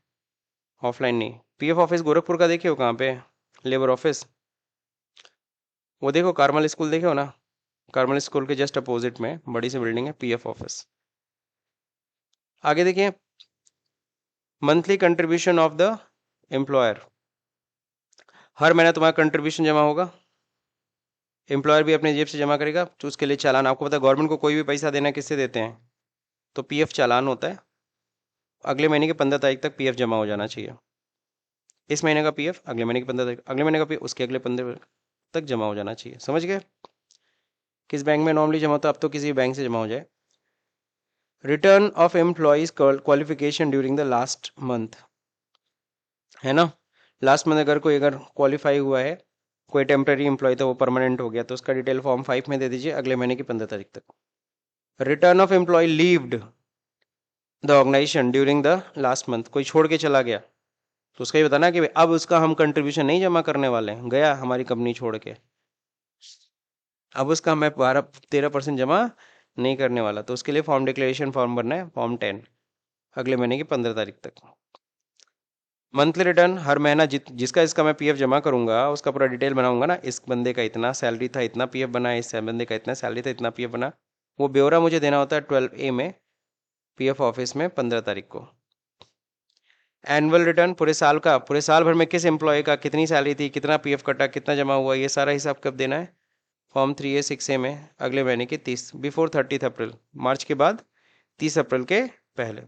ऑफलाइन नहीं। पीएफ ऑफिस गोरखपुर का देखे हो कहाँ पे? लेबर ऑफिस, वो देखो, कार्मल स्कूल देखे हो ना? कार्मल स्कूल के जस्ट अपोजिट में बड़ी सी बिल्डिंग है, पीएफ ऑफिस। आगे देखिए, monthly contribution of the employer. हर महीना तुम्हारा कंट्रीब्यूशन जमा होगा, एम्प्लॉयर भी अपने जेब से जमा करेगा। तो उसके लिए चालान, आपको पता है गवर्नमेंट को कोई भी पैसा देना है किससे देते हैं? तो पीएफ चालान होता है। अगले महीने की 15 तारीख तक पीएफ जमा हो जाना चाहिए। इस महीने का पीएफ अगले महीने की 15 तारीख, अगले महीने का पीएफ उसके अगले 15 तक जमा हो जाना चाहिए। समझ गए? किस बैंक में नॉर्मली जमा होता है? अब तो किसी बैंक से जमा हो जाए। Return of employees qualification during the last month, है ना? लास्ट मंथ अगर कोई क्वालिफाई हुआ है, कोई टेम्पररी एम्प्लॉय था वो परमानेंट हो गया, तो उसका डिटेल फॉर्म 5 में दे दीजिए अगले महीने की 15 तारीख तक। Return of employee leaved the organization during the last month, कोई छोड़ के चला गया तो उसका ये बताना कि भाई अब उसका हम कंट्रीब्यूशन नहीं जमा करने वाले हैं, गया हमारी कंपनी छोड़ के, अब उसका मैं 12-13% जमा नहीं करने वाला। तो उसके लिए फॉर्म डिक्लेरेशन फॉर्म भरना है, फॉर्म 10, अगले महीने की 15 तारीख तक। मंथली रिटर्न हर महीना जिसका इसका मैं पीएफ जमा करूंगा उसका पूरा डिटेल बनाऊंगा ना, इस बंदे का इतना सैलरी था, इतना पीएफ बना, इस बंदे का इतना सैलरी था, इतना पीएफ बना। वो ब्यौरा मुझे देना होता है 12A में, पीएफ ऑफिस में 15 तारीख को। एनुअल रिटर्न पूरे साल का, पूरे साल भर में किस एम्प्लॉय का कितनी सैलरी थी, कितना पीएफ कटा, कितना जमा हुआ, ये सारा हिसाब कब देना है? फॉर्म 3A 6A में, अगले महीने की 30, बिफोर 30 अप्रैल, मार्च के बाद 30 अप्रैल के पहले।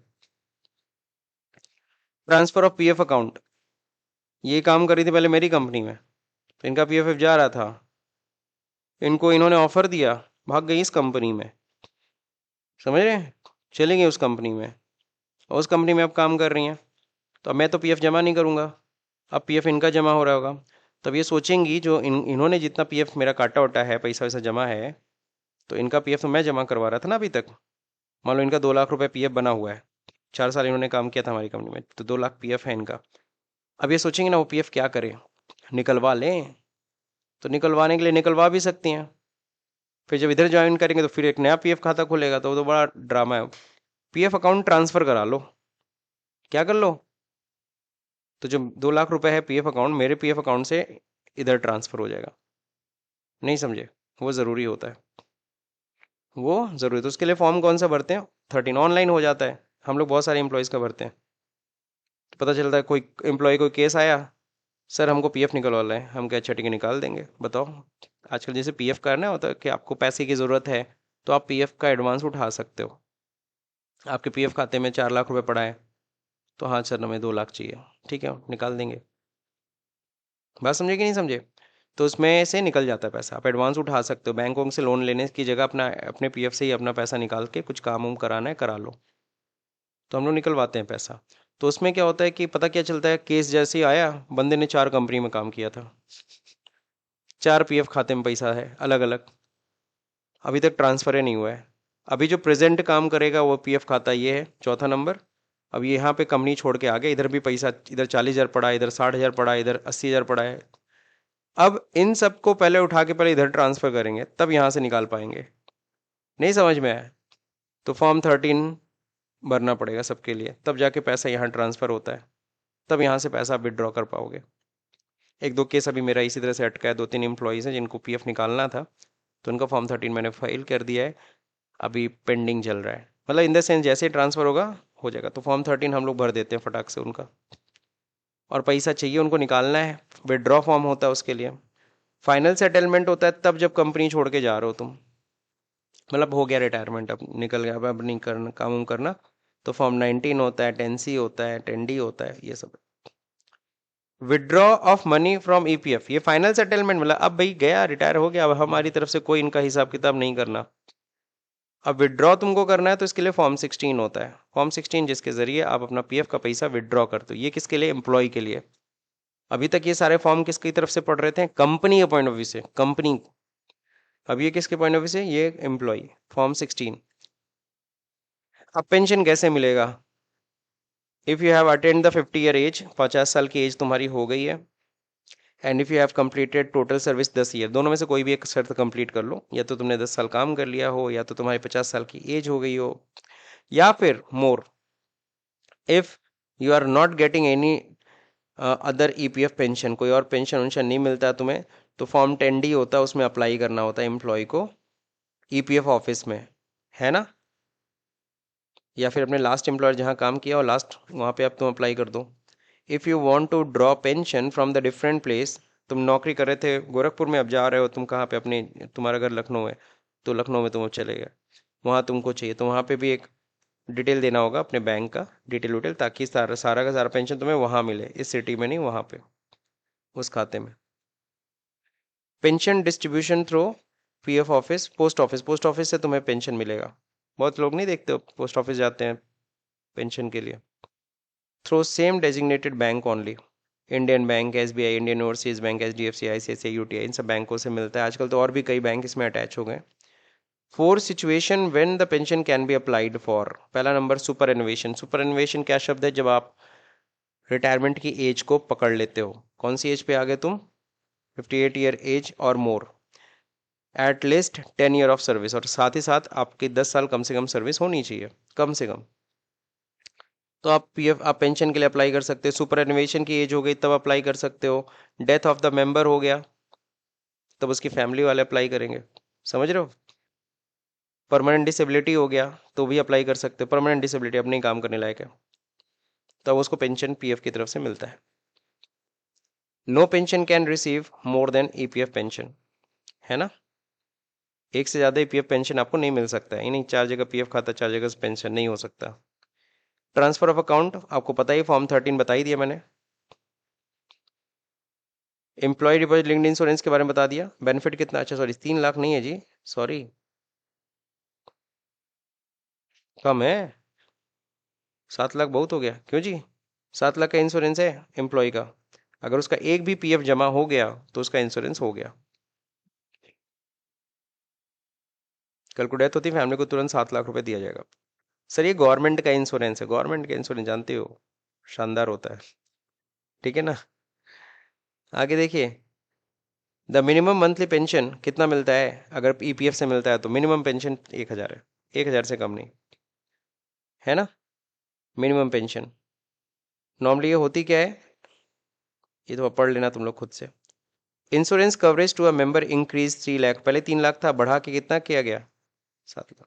ट्रांसफर ऑफ पीएफ अकाउंट, ये काम कर रही थी पहले मेरी कंपनी में, तो इनका पीएफ जा रहा था, इनको इन्होंने ऑफर दिया, भाग गई इस कंपनी में। समझ रहे हैं? चली गई उस कंपनी में, और उस कंपनी में अब काम कर रही हैं। तो अब मैं तो पीएफ जमा नहीं करूंगा, अब पीएफ इनका जमा हो रहा होगा। तब ये सोचेंगी जो इन्होंने जितना पीएफ मेरा काटा उटा है, पैसा वैसा जमा है, तो इनका पीएफ तो मैं जमा करवा रहा था ना अभी तक। मान लो इनका 2 लाख रुपए पीएफ बना हुआ है, 4 साल इन्होंने काम किया था हमारी कंपनी में, तो 2 लाख पीएफ है इनका। अब ये सोचेंगे ना वो पीएफ क्या करें, निकलवा लें, तो निकलवाने के लिए निकलवा भी सकती हैं। फिर जब इधर ज्वाइन करेंगे तो फिर एक नया पीएफ खाता खुलेगा, तो वो तो बड़ा ड्रामा है। पीएफ अकाउंट ट्रांसफर करा लो, क्या कर लो, तो जो 2 लाख रुपए है पीएफ अकाउंट, मेरे पीएफ अकाउंट से इधर ट्रांसफर हो जाएगा। नहीं समझे? वो ज़रूरी होता है, वो ज़रूरी। तो उसके लिए फॉर्म कौन सा भरते हैं? 13 ऑनलाइन हो जाता है। हम लोग बहुत सारे एम्प्लॉयज़ का भरते हैं। तो पता चलता है कोई एम्प्लॉय, कोई केस आया, सर हमको पीएफ निकलवाना है, हम क्या, अच्छा ठीक है निकाल देंगे। बताओ, आजकल जैसे पीएफ का ना होता है कि आपको पैसे की ज़रूरत है तो आप पीएफ का एडवांस उठा सकते हो। आपके पीएफ खाते में 4 लाख रुपए पड़ा है, तो हाँ सर हमें 2 लाख चाहिए, ठीक है निकाल देंगे। बात समझे कि नहीं समझे? तो उसमें से निकल जाता है पैसा, आप एडवांस उठा सकते हो। बैंक वोंक से लोन लेने की जगह अपना अपने पीएफ से ही अपना पैसा निकाल के कुछ काम वाम कराना है करा लो। तो हम लोग निकलवाते हैं पैसा। तो उसमें क्या होता है कि पता क्या चलता है, केस जैसे ही आया, बंदे ने 4 कंपनी में काम किया था, 4 पीएफ खाते में पैसा है अलग अलग, अभी तक ट्रांसफर ही नहीं हुआ है। अभी जो प्रेजेंट काम करेगा वो पीएफ खाता ये है, चौथा नंबर। अब ये यहाँ पे कंपनी छोड़ के आ गया, इधर भी पैसा, इधर 40,000 पड़ा है, इधर 60,000 पड़ा है, इधर 80,000 पड़ा है। अब इन सबको पहले उठा के पहले इधर ट्रांसफर करेंगे, तब यहाँ से निकाल पाएंगे। नहीं समझ में आया? तो फॉर्म 13 भरना पड़ेगा सबके लिए, तब जाके पैसा यहाँ ट्रांसफर होता है, तब यहाँ से पैसा विड्रॉ कर पाओगे। 1-2 केस अभी मेरा इसी तरह से अटका है, 2-3 एम्प्लॉयज़ हैं जिनको पीएफ निकालना था, तो उनका फॉर्म 13 मैंने फाइल कर दिया है। अभी पेंडिंग चल रहा है, मतलब इन द सेंस जैसे ट्रांसफर होगा हो जाएगा। तो फॉर्म 13 हम लोग भर देते हैं फटाक से उनका, और पैसा चाहिए उनको निकालना है, विड्रॉ फॉर्म होता है उसके लिए। फाइनल सेटलमेंट होता है तब जब कंपनी छोड़ के जा रहे हो तुम, मतलब हो गया रिटायरमेंट, अब निकल गया, अब नहीं करना काम उम करना, तो फॉर्म 19 होता है, 10C होता है, 10D होता है, ये सब। Withdraw of money from EPF, ये फाइनल सेटलमेंट, मतलब अब भाई गया, रिटायर हो गया, अब हमारी तरफ से कोई इनका हिसाब किताब नहीं करना। अब विड्रॉ तुमको करना है तो इसके लिए फॉर्म 16 होता है, फॉर्म 16 जिसके जरिए आप अपना पीएफ का पैसा विड्रॉ करते हो। ये किसके लिए? एम्प्लॉय के लिए। अभी तक ये सारे फॉर्म किसकी तरफ से पढ़ रहे थे? कंपनी के पॉइंट ऑफ व्यू से, कंपनी। अब ये किसके पॉइंट ऑफ व्यू से? ये एम्प्लॉय, फॉर्म 16। अब पेंशन कैसे मिलेगा? If you have attend the 50 year age, 50 साल की एज तुम्हारी हो गई है, and if you have completed total service 10 year, दोनों में से कोई भी एक शर्त कंप्लीट कर लो, या तो तुमने 10 साल काम कर लिया हो, या तो तुम्हारी 50 साल की एज हो गई हो, या फिर more. If you are not getting any other EPF pension, कोई और पेंशन वेंशन नहीं मिलता तुम्हें, तो फॉर्म 10D होता है, उसमें अप्लाई करना होता है एम्प्लॉय को ईपीएफ ऑफिस में, है ना? या फिर अपने लास्ट एम्प्लॉयर जहाँ काम किया हो लास्ट, वहाँ पे आप तुम अप्लाई कर दो। If you want to draw pension from the different place, तुम नौकरी कर रहे थे गोरखपुर में, अब जा रहे हो तुम कहाँ पे? अपने, तुम्हारा घर लखनऊ है, तो लखनऊ में तुम अब चले गए, वहाँ तुमको चाहिए, तो वहाँ पे भी एक डिटेल देना होगा अपने बैंक का, डिटेल विटेल, ताकि सारा सारा का सारा पेंशन तुम्हें वहाँ मिले, इस सिटी में नहीं, वहाँ पे, उस खाते में। Pension distribution through PF office, post office, post office से तुम्हें पेंशन मिलेगा। बहुत लोग नहीं देखते, पोस्ट ऑफिस जाते हैं पेंशन के लिए। Through same designated bank only, Indian Bank, SBI, Indian Overseas Bank, HDFC, ICICI, UTI, इन सब बैंकों से मिलता है। आजकल तो और भी कई बैंक इसमें अटैच हो गए। Four situation when the pension can be applied for. पहला नंबर सुपर एनुवेशन। सुपर एनुवेशन क्या शब्द है? जब आप रिटायरमेंट की एज को पकड़ लेते हो। कौन सी एज पे आ गए तुम? 58 year age or more, at least 10 year of service, और साथ ही साथ आपकी 10 साल कम से कम सर्विस होनी चाहिए, कम से कम। तो आप पीएफ, आप पेंशन के लिए अप्लाई कर सकते हो। सुपर एनुवेशन की एज हो गई तब अप्लाई कर सकते हो। डेथ ऑफ द मेंबर हो गया तब उसकी फैमिली वाले अप्लाई करेंगे, समझ रहे हो? परमानेंट डिसेबिलिटी हो गया तो भी अप्लाई कर सकते हो। परमानेंट डिसेबिलिटी, अब नहीं काम करने लायक है, तब उसको पेंशन पीएफ की तरफ से मिलता है। No pension can receive more than EPF pension, है ना? एक से ज्यादा ईपीएफ पेंशन आपको नहीं मिल सकता है, यानी 4 जगह पीएफ खाता, 4 जगह पेंशन नहीं हो सकता। ट्रांसफर ऑफ अकाउंट आपको पता ही, फॉर्म 13 बता ही दिया मैंने। एम्प्लॉय डिपॉजिट लिंक्ड इंश्योरेंस के बारे में बता दिया। बेनिफिट कितना? अच्छा सॉरी, 3 लाख नहीं है जी, सॉरी, कम है। 7 लाख बहुत हो गया, क्यों जी? 7 लाख का इंश्योरेंस है एम्प्लॉय का, अगर उसका एक भी पीएफ जमा हो गया तो उसका इंश्योरेंस हो गया। कल को डेथ होती है फैमिली को, तुरंत 7 लाख रुपए दिया जाएगा। सर ये गवर्नमेंट का इंश्योरेंस है, गवर्नमेंट का इंश्योरेंस जानते हो, शानदार होता है, ठीक है ना? आगे देखिए, द मिनिमम मंथली पेंशन कितना मिलता है? अगर ईपीएफ से मिलता है तो मिनिमम पेंशन 1,000 है, 1,000 से कम नहीं, है ना? मिनिमम पेंशन नॉर्मली ये होती क्या है, ये तो पढ़ लेना तुम लोग खुद से। Insurance coverage to a member increase 3 lakh, पहले 3 लाख था, बढ़ा के कितना किया गया? 7 लाख।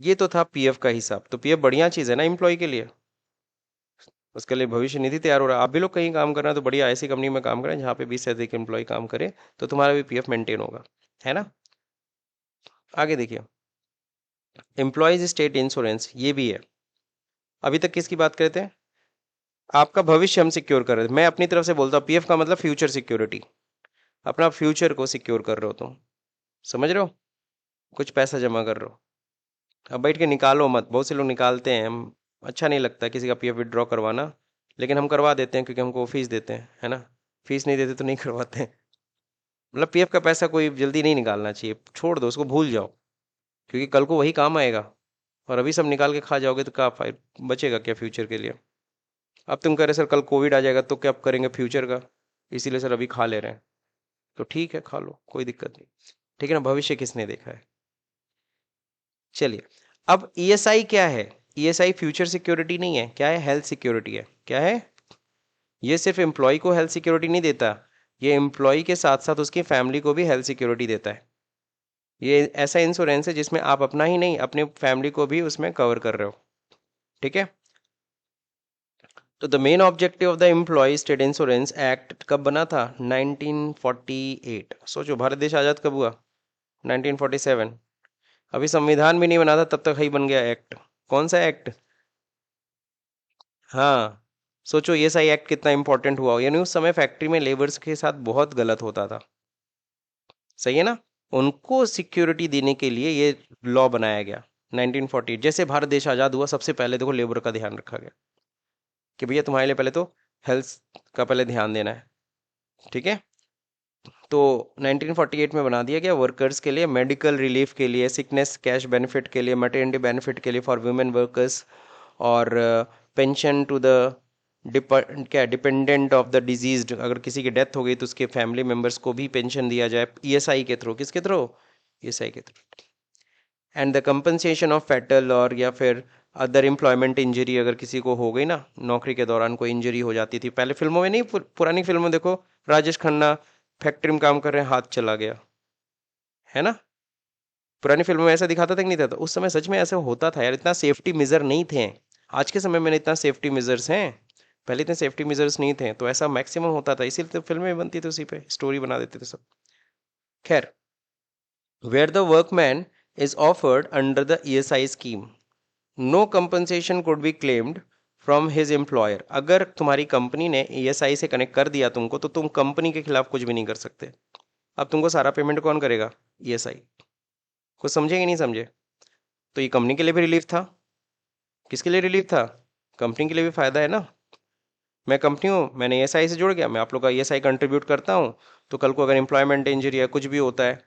ये तो था पीएफ का हिसाब। तो पीएफ बढ़िया चीज है ना एम्प्लॉय के लिए, उसके लिए भविष्य निधि तैयार हो रहा है। आप भी लोग कहीं काम करना है तो बढ़िया ऐसी कंपनी में काम करें जहाँ पे 20 से अधिक एम्प्लॉय काम करे, तो तुम्हारा भी पीएफ मेंटेन होगा, है ना? आगे देखिए, एम्प्लॉयज स्टेट इंश्योरेंस, ये भी है। अभी तक किसकी बात करे थे? आपका भविष्य हम सिक्योर कर रहे थे। मैं अपनी तरफ से बोलता हूँ पीएफ का मतलब फ्यूचर सिक्योरिटी, अपना फ्यूचर को सिक्योर कर रहे हो तुम, समझ रहे हो? कुछ पैसा जमा कर रहे हो, अब बैठ के निकालो मत। बहुत से लोग निकालते हैं, हम, अच्छा नहीं लगता किसी का पीएफ विड्रॉ करवाना, लेकिन हम करवा देते हैं क्योंकि हमको फीस देते हैं, है ना? फीस नहीं देते तो नहीं करवाते हैं। मतलब पीएफ का पैसा कोई जल्दी नहीं निकालना चाहिए, छोड़ दो उसको, भूल जाओ, क्योंकि कल को वही काम आएगा। और अभी सब निकाल के खा जाओगे तो क्या फायदा बचेगा क्या फ्यूचर के लिए? अब तुम कह रहे सर कल कोविड आ जाएगा तो क्या करेंगे फ्यूचर का, इसीलिए सर अभी खा ले रहे हैं। तो ठीक है, खा लो, कोई दिक्कत नहीं, ठीक है ना? भविष्य किसने देखा है? चलिए, अब ईएसआई क्या है? ईएसआई फ्यूचर सिक्योरिटी नहीं है, क्या है? हेल्थ सिक्योरिटी है। क्या है? ये सिर्फ एम्प्लॉय को हेल्थ सिक्योरिटी नहीं देता, ये एम्प्लॉय के साथ साथ उसकी फैमिली को भी हेल्थ सिक्योरिटी देता है। ये ऐसा इंश्योरेंस है जिसमें आप अपना ही नहीं अपनी फैमिली को भी उसमें कवर कर रहे हो। ठीक है। तो the main objective of the employ state insurance act कब बना था? 1948। सोचो भारत देश आजाद कब हुआ? 1947। अभी संविधान भी नहीं बना था तब तक ही बन गया एक्ट। कौन सा एक्ट? हाँ। सोचो ये सही एक्ट कितना इंपॉर्टेंट हुआ हो। यानी उस समय फैक्ट्री में लेबर्स के साथ बहुत गलत होता था। सही है ना? उनको सिक्योरिटी देने के लिए ये लॉ बनाया गया 1948। जैसे भारत देश आजाद हुआ सबसे पहले देखो लेबर का ध्यान रखा गया कि भैया तुम्हारे लिए पहले तो हेल्थ का पहले ध्यान देना है। ठीक है। तो 1948 में बना दिया गया वर्कर्स के लिए, मेडिकल रिलीफ के लिए, सिकनेस कैश बेनिफिट के लिए, मैटरनिटी बेनिफिट के लिए फॉर वुमेन वर्कर्स, और पेंशन टू द क्या डिपेंडेंट ऑफ द डिजीज्ड। अगर किसी की डेथ हो गई तो उसके फैमिली मेंबर्स को भी पेंशन दिया जाए ईएसआई के थ्रू। किसके थ्रू? ईएसआई के through. And the compensation of fatal और या फिर अदर एम्प्लॉयमेंट इंजरी, अगर किसी को हो गई ना नौकरी के दौरान कोई इंजरी हो जाती थी पहले फिल्मों में नहीं, पुरानी फिल्मों में देखो राजेश खन्ना फैक्ट्री में काम कर रहे हैं हाथ चला गया, है ना? पुरानी फिल्मों में ऐसा दिखाता था कि नहीं था? तो उस समय सच में ऐसा होता था यार, इतना सेफ्टी मेजर नहीं थे। आज के समय में इतना सेफ्टी मेजर्स हैं, पहले इतने सेफ्टी मेजर्स नहीं थे, तो ऐसा मैक्सिमम होता था, इसीलिए तो फिल्में बनती थी, उसी पे स्टोरी बना देते थे सब। खैर, where the workman is offered under the ESI scheme, no compensation could be claimed from his employer. अगर तुम्हारी कंपनी ने ईएसआई से कनेक्ट कर दिया तुमको, तो तुम कंपनी के खिलाफ कुछ भी नहीं कर सकते। अब तुमको सारा पेमेंट कौन करेगा? ईएसआई। कुछ समझे कि नहीं समझे? तो ये कंपनी के लिए भी रिलीफ था। किसके लिए रिलीफ था? कंपनी के लिए भी फायदा है ना। मैं कंपनी हूँ, मैंने ईएसआई से जुड़ गया, मैं आप लोग का ईएसआई कंट्रीब्यूट करता हूँ, तो कल को अगर एम्प्लॉयमेंट इंजरी या कुछ भी होता है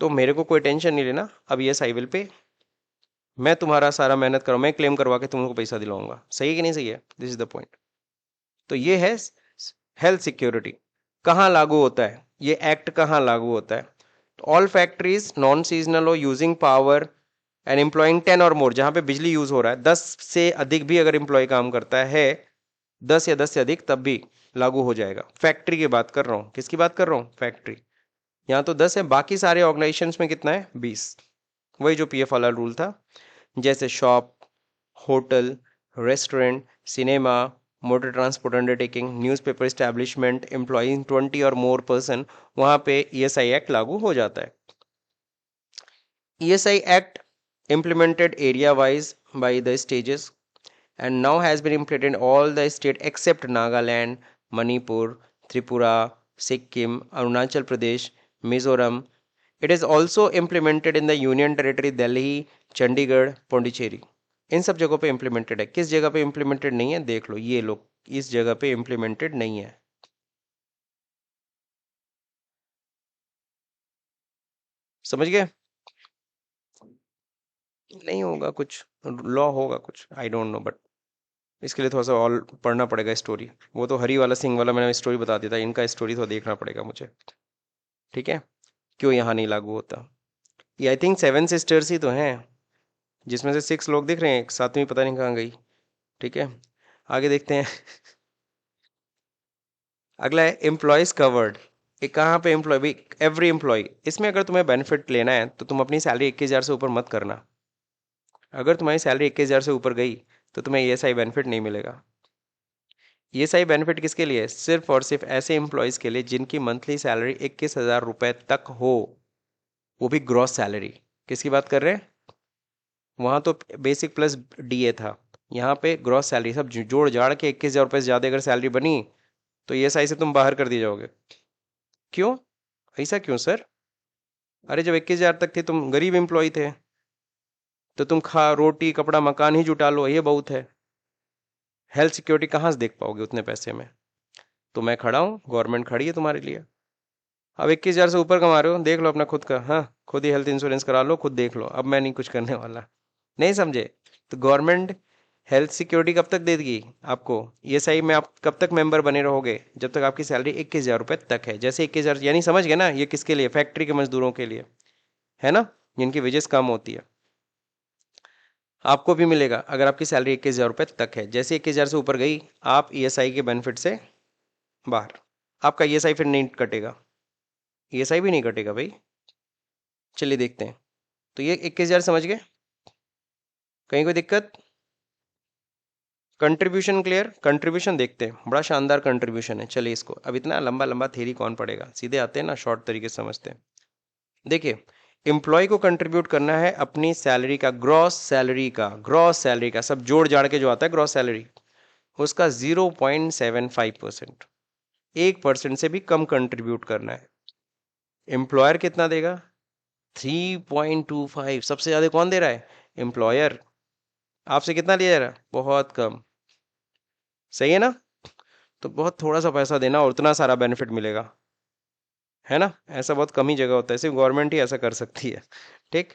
तो मेरे को कोई टेंशन नहीं लेना, अब ईएसआई विल पे। मैं तुम्हारा सारा मेहनत करूँ, मैं क्लेम करवा के तुमको पैसा दिलाऊंगा। सही है कि नहीं सही है? This is the point. तो ये है हेल्थ सिक्योरिटी। कहाँ लागू होता है ये एक्ट? कहाँ लागू होता है? ऑल फैक्ट्रीज नॉन सीजनल और यूजिंग पावर एंड एम्प्लॉइंग 10 और मोर, जहां पे बिजली यूज हो रहा है, 10 से अधिक भी अगर एम्प्लॉय काम करता है, 10 या 10 से अधिक, तब भी लागू हो जाएगा। फैक्ट्री की बात कर रहा हूँ। किसकी बात कर रहा हूँ? फैक्ट्री। यहाँ तो 10 है, बाकी सारे ऑर्गेनाइजेशंस में कितना है? 20। वही जो पीएफ वाला रूल था। जैसे shop, hotel, restaurant, cinema, motor transport undertaking, newspaper establishment, employing 20 or more person, वहां पे ईएसआई एक्ट लागू हो जाता है। ESI Act implemented area-wise by the stages and now has been implemented in all the state except Nagaland, Manipur, Tripura, Sikkim, Arunachal Pradesh, Mizoram. It is also implemented in the Union Territory Delhi, Chandigarh, Pondicherry. इन सब जगहों पे implemented है। किस जगह पे implemented नहीं है? देख लो, ये लोग इस जगह पे इम्प्लीमेंटेड नहीं है। समझ गए? नहीं होगा कुछ, लॉ होगा कुछ, आई डोंट नो, बट इसके लिए थोड़ा सा और पढ़ना पड़ेगा स्टोरी। वो तो हरी वाला सिंह वाला मैंने स्टोरी बता दिया था, इनका स्टोरी तो देखना पड़ेगा मुझे। ठीक है। क्यों यहाँ नहीं लागू होता? ये आई थिंक 7 सिस्टर्स ही तो हैं, जिसमें से 6 लोग दिख रहे हैं, एक सातवीं पता नहीं कहाँ गई। ठीक है, आगे देखते हैं। अगला है एम्प्लॉयज कवर्ड। ये कहाँ पे एम्प्लॉय भाई? Every employ. इसमें अगर तुम्हें बेनिफिट लेना है तो तुम अपनी सैलरी 21,000 से ऊपर मत करना। अगर तुम्हारी सैलरी 21,000 से ऊपर गई तो तुम्हें ईएसआई बेनिफिट नहीं मिलेगा। ईएसआई बेनिफिट किसके लिए? सिर्फ और सिर्फ ऐसे एम्प्लॉयज के लिए जिनकी मंथली सैलरी 21,000 रुपए तक हो, वो भी ग्रॉस सैलरी। किसकी बात कर रहे हैं? वहां तो बेसिक प्लस डीए था, यहाँ पे ग्रॉस सैलरी सब जोड़ जाड़ के 21,000 रुपए से ज्यादा अगर सैलरी बनी तो ईएसआई से तुम बाहर कर दिए जाओगे। क्यों? ऐसा क्यों सर? अरे जब 21,000 तक थे तुम गरीब एम्प्लॉय थे, तो तुम खा रोटी कपड़ा मकान ही जुटा लो, ये बहुत है। हेल्थ सिक्योरिटी कहाँ से देख पाओगे उतने पैसे में? तो मैं खड़ा हूँ, गवर्नमेंट खड़ी है तुम्हारे लिए। अब 21,000 से ऊपर कमा रहे हो, देख लो अपना खुद का, हाँ खुद ही हेल्थ इंश्योरेंस करा लो, खुद देख लो, अब मैं नहीं कुछ करने वाला। नहीं समझे? तो गवर्नमेंट हेल्थ सिक्योरिटी कब तक देगी आपको? ईएसआई में आप कब तक मेंबर बने रहोगे? जब तक आपकी सैलरी 21,000 रुपए तक है। जैसे 21,000, यानी समझ गए ना, ये किसके लिए? फैक्ट्री के मजदूरों के लिए, है ना, जिनकी वेजेस कम होती है। आपको भी मिलेगा अगर आपकी सैलरी 21,000 रुपए तक है। जैसे 21,000 से ऊपर गई, आप ईएसआई के बेनिफिट से बाहर। आपका ईएसआई फिर नहीं कटेगा, ईएसआई भी नहीं कटेगा भाई। चलिए देखते हैं। तो ये 21,000 समझ गए, कहीं कोई दिक्कत? Contribution clear? कंट्रीब्यूशन देखते हैं, बड़ा शानदार कंट्रीब्यूशन है। चलिए इसको, अब इतना लंबा लंबा थ्योरी कौन पढ़ेगा, सीधे आते हैं ना, शॉर्ट तरीके से समझते हैं। देखिए, एम्प्लॉय को कंट्रीब्यूट करना है अपनी सैलरी का, ग्रॉस सैलरी का सब जोड़ जाड़ के जो आता है ग्रॉस सैलरी, उसका 0.75%, 1% से भी कम कंट्रीब्यूट करना है। एम्प्लॉयर कितना देगा? 3.25। सबसे ज्यादा कौन दे रहा है? एम्प्लॉयर। आपसे कितना लिया जा रहा है? बहुत कम। सही है ना? तो बहुत थोड़ा सा पैसा देना और उतना सारा बेनिफिट मिलेगा, है ना? ऐसा बहुत कम ही जगह होता है, सिर्फ गवर्नमेंट ही ऐसा कर सकती है। ठीक।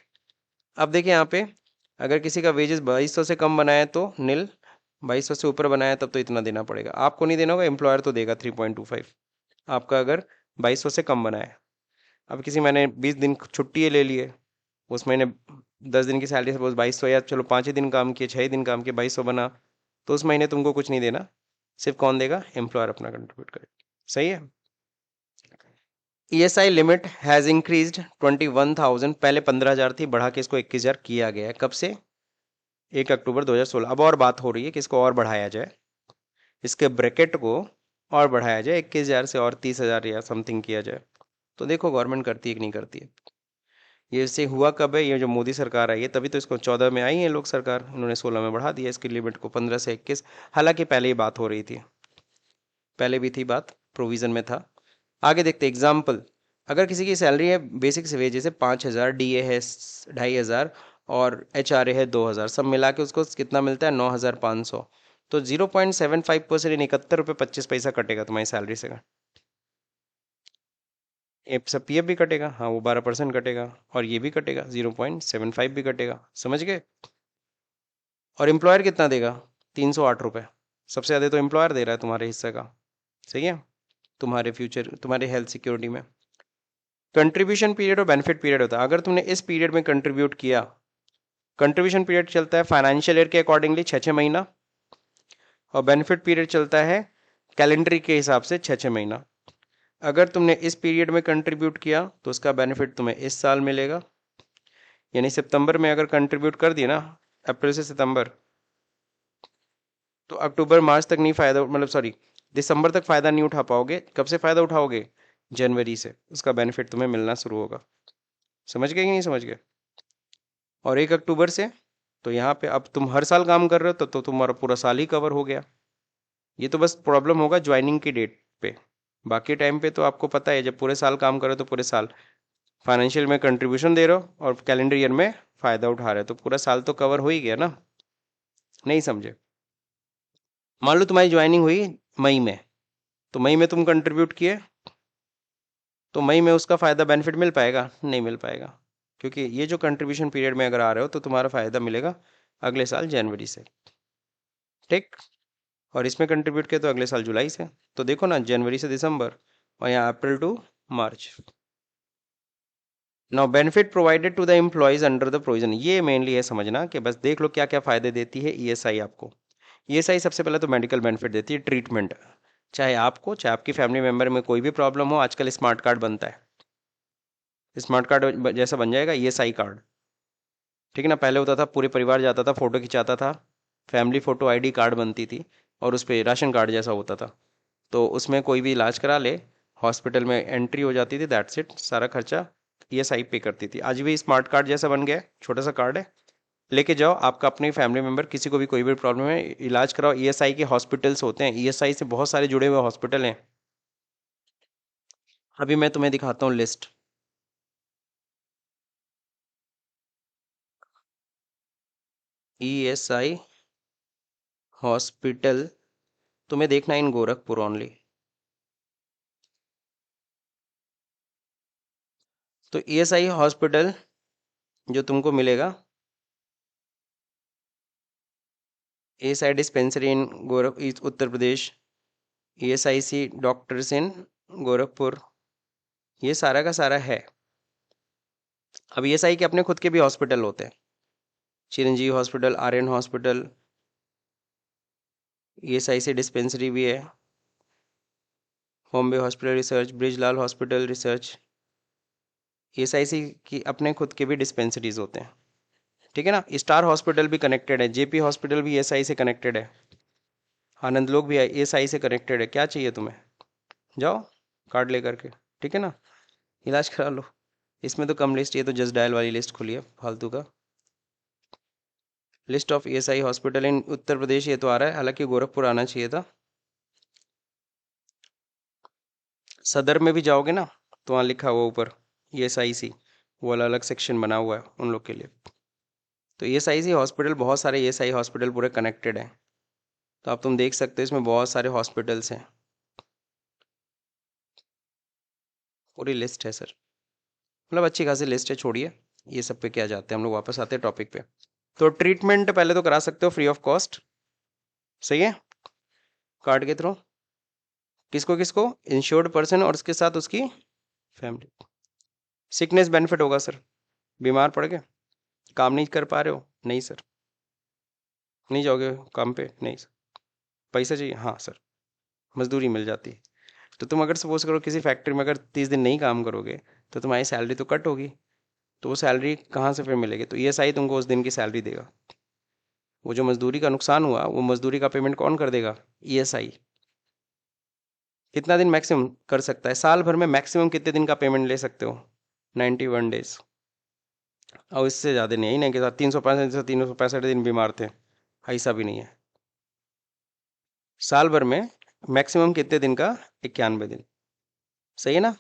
अब देखिए यहाँ पे, अगर किसी का वेजेस 2200 से कम बनाए तो नील, 2200 से ऊपर बनाया तब तो इतना देना पड़ेगा। आपको नहीं देना होगा, एम्प्लॉयर तो देगा 3.25, आपका अगर 2200 से कम बनाए। अब किसी मैंने 20 दिन छुट्टी ले लिए, उस महीने 10 दिन की सैलरी सपोज 2200, या चलो 5 ही दिन काम किए, 6 ही दिन काम किए, 2200 बना, तो उस महीने तुमको कुछ नहीं देना, सिर्फ कौन देगा? एम्प्लॉयर अपना कंट्रीब्यूट करेगा। सही है। ईएसआई लिमिट हैज इंक्रीज्ड 21,000, पहले 15,000 थी, बढ़ा के इसको 21,000 किया गया है। कब से? 1 अक्टूबर 2016। अब और बात हो रही है कि इसको और बढ़ाया जाए, इसके ब्रैकेट को और बढ़ाया जाए, 21,000 से और 30,000 या समथिंग किया जाए। तो देखो गवर्नमेंट करती है कि नहीं करती है। ये इससे हुआ कब है? ये जो मोदी सरकार आई है तभी तो, इसको 14 में आई है लोग सरकार, उन्होंने 16 में बढ़ा दिया इसकी लिमिट को 15 से 21। हालांकि पहले ही बात हो रही थी, पहले भी थी बात, प्रोविजन में था। आगे देखते एग्जाम्पल। अगर किसी की सैलरी है बेसिक से वेजेस है 5,000, डीए है 2,500 और एचआरए है 2,000, सब मिला के उसको कितना मिलता है? 9,500। तो 0.75% इन 71 रुपये 25 पैसा कटेगा तुम्हारी सैलरी से। ये सब पीएफ भी कटेगा, हाँ वो 12% कटेगा, और ये भी कटेगा 0.75 भी कटेगा। समझ गए? और एम्प्लॉयर कितना देगा? 308 रुपये। सबसे ज़्यादा तो एम्प्लॉयर दे रहा है तुम्हारे हिस्से का। सही है। तुम्हारे फ्यूचर, तुम्हारे हेल्थ सिक्योरिटी में कंट्रीब्यूशन पीरियड और बेनिफिट पीरियड होता है। अगर तुमने इस पीरियड में कंट्रीब्यूट किया, कंट्रीब्यूशन पीरियड चलता है फाइनेंशियल ईयर के अकॉर्डिंगली 6-6 महीना, और बेनिफिट पीरियड चलता है कैलेंडर के हिसाब से 6-6 महीना। अगर तुमने इस पीरियड में कंट्रीब्यूट किया तो उसका बेनिफिट तुम्हें इस साल मिलेगा, यानी सितंबर में अगर कंट्रीब्यूट कर दिया ना, अप्रैल से सितंबर, तो अक्टूबर मार्च तक नहीं फायदा, मतलब सॉरी, दिसंबर तक फायदा नहीं उठा पाओगे। कब से फायदा उठाओगे? जनवरी से उसका बेनिफिट तुम्हें मिलना शुरू होगा। समझ गए कि नहीं समझ गए? और 1 अक्टूबर से, तो यहाँ पे अब तुम हर साल काम कर रहे हो तो तुम्हारा पूरा साल ही कवर हो गया। ये तो बस प्रॉब्लम होगा ज्वाइनिंग की डेट पे, बाकी टाइम पे तो आपको पता है, जब पूरे साल काम करो तो पूरे साल फाइनेंशियल में कंट्रीब्यूशन दे रहे हो और कैलेंडर ईयर में फायदा उठा रहे हो, तो पूरा साल तो कवर हो ही गया ना। नहीं समझे? मान लो तुम्हारी ज्वाइनिंग हुई मई में, तो मई में तुम कंट्रीब्यूट किए, तो मई में उसका फायदा बेनिफिट मिल पाएगा? नहीं मिल पाएगा, क्योंकि ये जो कंट्रीब्यूशन पीरियड में अगर आ रहे हो तो तुम्हारा फायदा मिलेगा अगले साल जनवरी से। ठीक। और इसमें कंट्रीब्यूट किया तो अगले साल जुलाई से। तो देखो ना, जनवरी से दिसंबर, और यहाँ April to March. Now benefit provided to the employees under the provision, ये मेनली है समझना कि बस देख लो क्या क्या फायदे देती है ईएसआई आपको। ईएसआई सबसे पहले तो मेडिकल बेनिफिट देती है, ट्रीटमेंट, चाहे आपको चाहे आपकी फैमिली मेंबर में कोई भी प्रॉब्लम हो, आजकल स्मार्ट कार्ड बनता है, स्मार्ट कार्ड जैसा बन जाएगा ईएसआई कार्ड। ठीक है ना? पहले होता था पूरे परिवार जाता था, फोटो खिंचाता था, फैमिली फोटो आईडी कार्ड बनती थी, और उस पर राशन कार्ड जैसा होता था, तो उसमें कोई भी इलाज करा ले, हॉस्पिटल में एंट्री हो जाती थी, दैट्स इट, सारा खर्चा ईएसआई पे करती थी। आज भी स्मार्ट कार्ड जैसा बन गया है, छोटा सा कार्ड है, लेके जाओ, आपका अपनी फैमिली मेंबर किसी को भी कोई भी प्रॉब्लम है, इलाज कराओ। ईएसआई के हॉस्पिटल्स होते हैं, ईएसआई से बहुत सारे जुड़े हुए हॉस्पिटल हैं। अभी मैं तुम्हें दिखाता हूँ लिस्ट। ईएसआई हॉस्पिटल तुम्हें देखना है इन गोरखपुर ओनली। तो ईएसआई हॉस्पिटल जो तुमको मिलेगा, ईएसआई डिस्पेंसरी इन गोरख उत्तर प्रदेश, ईएसआईसी डॉक्टर्स इन गोरखपुर, ये सारा का सारा है। अब ईएसआई के अपने खुद के भी हॉस्पिटल होते हैं, Chiranjeevi hospital, Aryan hospital, ESIC dispensary भी है, Bombay hospital research, Brijlal hospital research, ESIC की अपने खुद के भी डिस्पेंसरीज होते हैं, ठीक है ना। स्टार हॉस्पिटल भी कनेक्टेड है, जेपी हॉस्पिटल भी ईएसआई से कनेक्टेड है, आनंद लोग भी ईएसआई से कनेक्टेड है। क्या चाहिए तुम्हें, जाओ कार्ड लेकर के, ठीक है ना, इलाज करा लो। इसमें तो कम लिस्ट, ये तो जस्ट डायल वाली लिस्ट खुली है फालतू का। List of ESI hospital in Uttar Pradesh ये तो आ रहा है, हालांकि गोरखपुर आना चाहिए था। सदर में भी जाओगे ना तो वहाँ लिखा हुआ ऊपर ईएसआईसी, वो वाला अलग सेक्शन बना हुआ है उन लोग के लिए। तो ईएसआईसी हॉस्पिटल, बहुत सारे ईएसआई हॉस्पिटल पूरे कनेक्टेड हैं। तो आप तुम देख सकते हो इसमें बहुत सारे हॉस्पिटल्स हैं, पूरी लिस्ट है सर, मतलब अच्छी खासी लिस्ट है। छोड़िए ये सब पे क्या जाते हैं हम लोग, वापस आते हैं टॉपिक पे। तो ट्रीटमेंट पहले तो करा सकते हो फ्री ऑफ कॉस्ट, सही है, कार्ड के थ्रू। किसको किसको, इंश्योर्ड पर्सन और उसके साथ उसकी फैमिली। सिकनेस बेनिफिट होगा सर, बीमार पड़ गए, काम नहीं कर पा रहे हो, नहीं सर, नहीं जाओगे काम पे, नहीं सर, पैसा चाहिए, हाँ सर, मजदूरी मिल जाती है। तो तुम अगर सपोज करो किसी फैक्ट्री में अगर 30 दिन नहीं काम करोगे तो तुम्हारी सैलरी तो कट होगी, तो वो सैलरी कहाँ से फिर मिलेगी, तो ईएसआई तुमको उस दिन की सैलरी देगा। वो जो मजदूरी का नुकसान हुआ वो मजदूरी का पेमेंट कौन कर देगा, ईएसआई। कितना दिन मैक्सिमम कर सकता है, साल भर में मैक्सिमम कितने दिन का पेमेंट ले सकते हो, 91 डेज। और इससे ज़्यादा नहीं, नहीं कि 365 दिन बीमार थे, ऐसा भी नहीं है। साल भर में मैक्सिमम कितने दिन का, 91 दिन, सही है ना।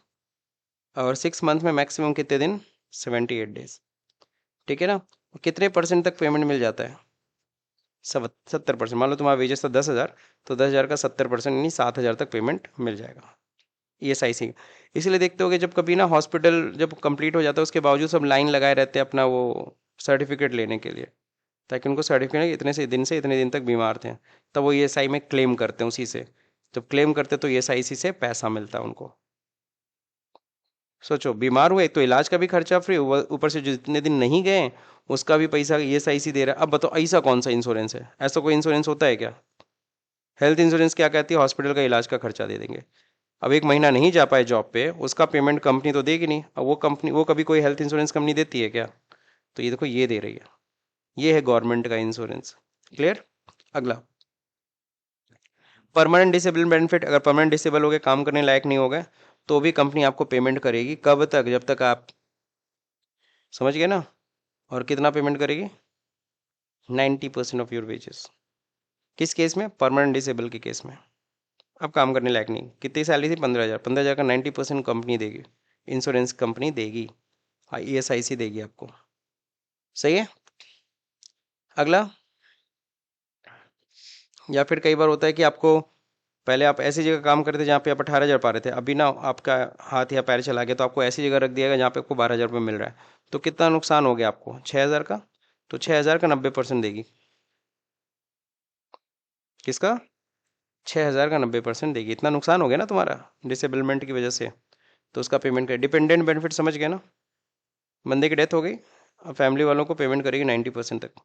और 6 मंथ में मैक्सिमम कितने दिन, 78 डेज, ठीक है ना। कितने परसेंट तक पेमेंट मिल जाता है, 70%। मान लो तुम्हारा वेजेस था 10,000, तो 10,000 का 70% यानी 7,000 तक पेमेंट मिल जाएगा ईएसआईसी। इसीलिए देखते हो कि जब कभी ना हॉस्पिटल जब कंप्लीट हो जाता है उसके बावजूद सब लाइन लगाए रहते हैं अपना वो सर्टिफिकेट लेने के लिए, ताकि उनको सर्टिफिकेट इतने से इतने दिन तक बीमार थे, तब वो ईएसआई में क्लेम करते हैं उसी से। जब क्लेम करते तो ईएसआईसी से पैसा मिलता है उनको। सोचो बीमार हुए तो इलाज का भी खर्चा फ्री, ऊपर से जो जितने दिन नहीं गए उसका भी पैसा ईएसआईसी दे रहा है। अब बताओ ऐसा कौन सा इंश्योरेंस है, ऐसा कोई इंश्योरेंस होता है क्या। हेल्थ इंश्योरेंस क्या कहती है, हॉस्पिटल का इलाज का खर्चा दे देंगे। अब एक महीना नहीं जा पाए जॉब पे, उसका पेमेंट कंपनी तो देगी नहीं, अब वो कंपनी, वो कभी कोई हेल्थ इंश्योरेंस कंपनी देती है क्या, तो ये देखो ये दे रही है, ये है गवर्नमेंट का इंश्योरेंस। क्लियर। अगला, परमानेंट डिसेबल बेनिफिट। अगर परमानेंट डिसेबल हो गए, काम करने लायक नहीं हो गए, तो भी कंपनी आपको पेमेंट करेगी। कब तक, जब तक आप, समझ गए ना। और कितना पेमेंट करेगी, 90% ऑफ योर वेजेस। किस केस में, परमानेंट डिसेबल के केस में। अब काम करने लायक नहीं, कितनी सैलरी थी, 15,000, 15,000 का 90% कंपनी देगी, इंश्योरेंस कंपनी देगी, ईएसआईसी देगी आपको, सही है। अगला, या फिर कई बार होता है कि आपको, पहले आप ऐसी जगह काम करते थे जहाँ पे आप 18,000 पा रहे थे, अभी ना आपका हाथ या पैर चला गया तो आपको ऐसी जगह रख दिया गया जहाँ पे आपको 12,000 रुपये मिल रहा है, तो कितना नुकसान हो गया आपको, 6,000 का। तो 6,000 का 90% देगी, किसका, 6,000 का 90% देगी। इतना नुकसान हो गया ना तुम्हारा डिसेबलमेंट की वजह से, तो उसका पेमेंट कर। डिपेंडेंट बेनिफिट समझ गए ना, बंदे की डेथ हो गई, अब फैमिली वालों को पेमेंट करेगी 90% तक।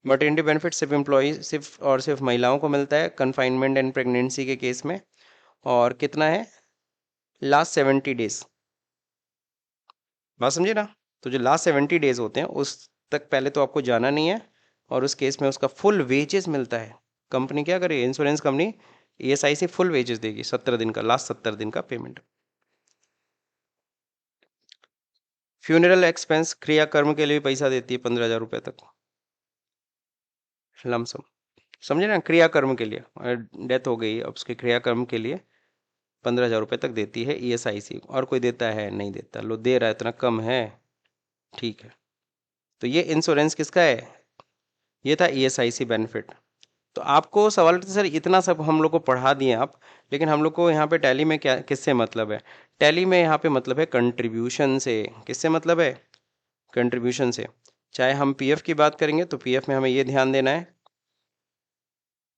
मटर्निटी बेनिफिट सिर्फ एम्प्लॉय, सिर्फ और सिर्फ महिलाओं को मिलता है कन्फाइनमेंट एंड प्रेगनेंसी के केस में। और कितना है, लास्ट 70 डेज, बात समझे ना। तो जो लास्ट 70 डेज होते हैं उस तक पहले तो आपको जाना नहीं है, और उस केस में उसका फुल वेजेस मिलता है। कंपनी क्या करे, इंश्योरेंस कंपनी ईएसआई से फुल वेजेस देगी, 70 दिन का, लास्ट 70 दिन का पेमेंट। फ्यूनरल एक्सपेंस, क्रियाकर्म के लिए भी पैसा देती है, 15,000 रुपये तक लमसम, समझे ना। क्रियाकर्म के लिए डेथ हो गई, अब उसके क्रियाकर्म के लिए 15,000 रुपये तक देती है ईएसआईसी। और कोई देता है, नहीं देता, लो दे रहा है, इतना कम है, ठीक है। तो ये इंश्योरेंस किसका है, ये था ईएसआईसी बेनिफिट। तो आपको सवाल तो सर इतना सब हम लोग को पढ़ा दिए आप, लेकिन हम लोग को यहाँ पे टैली में क्या किससे मतलब है, टैली में यहाँ पे मतलब है कंट्रीब्यूशन से। किससे मतलब है, कंट्रीब्यूशन से। चाहे हम पीएफ की बात करेंगे तो पीएफ में हमें ये ध्यान देना है,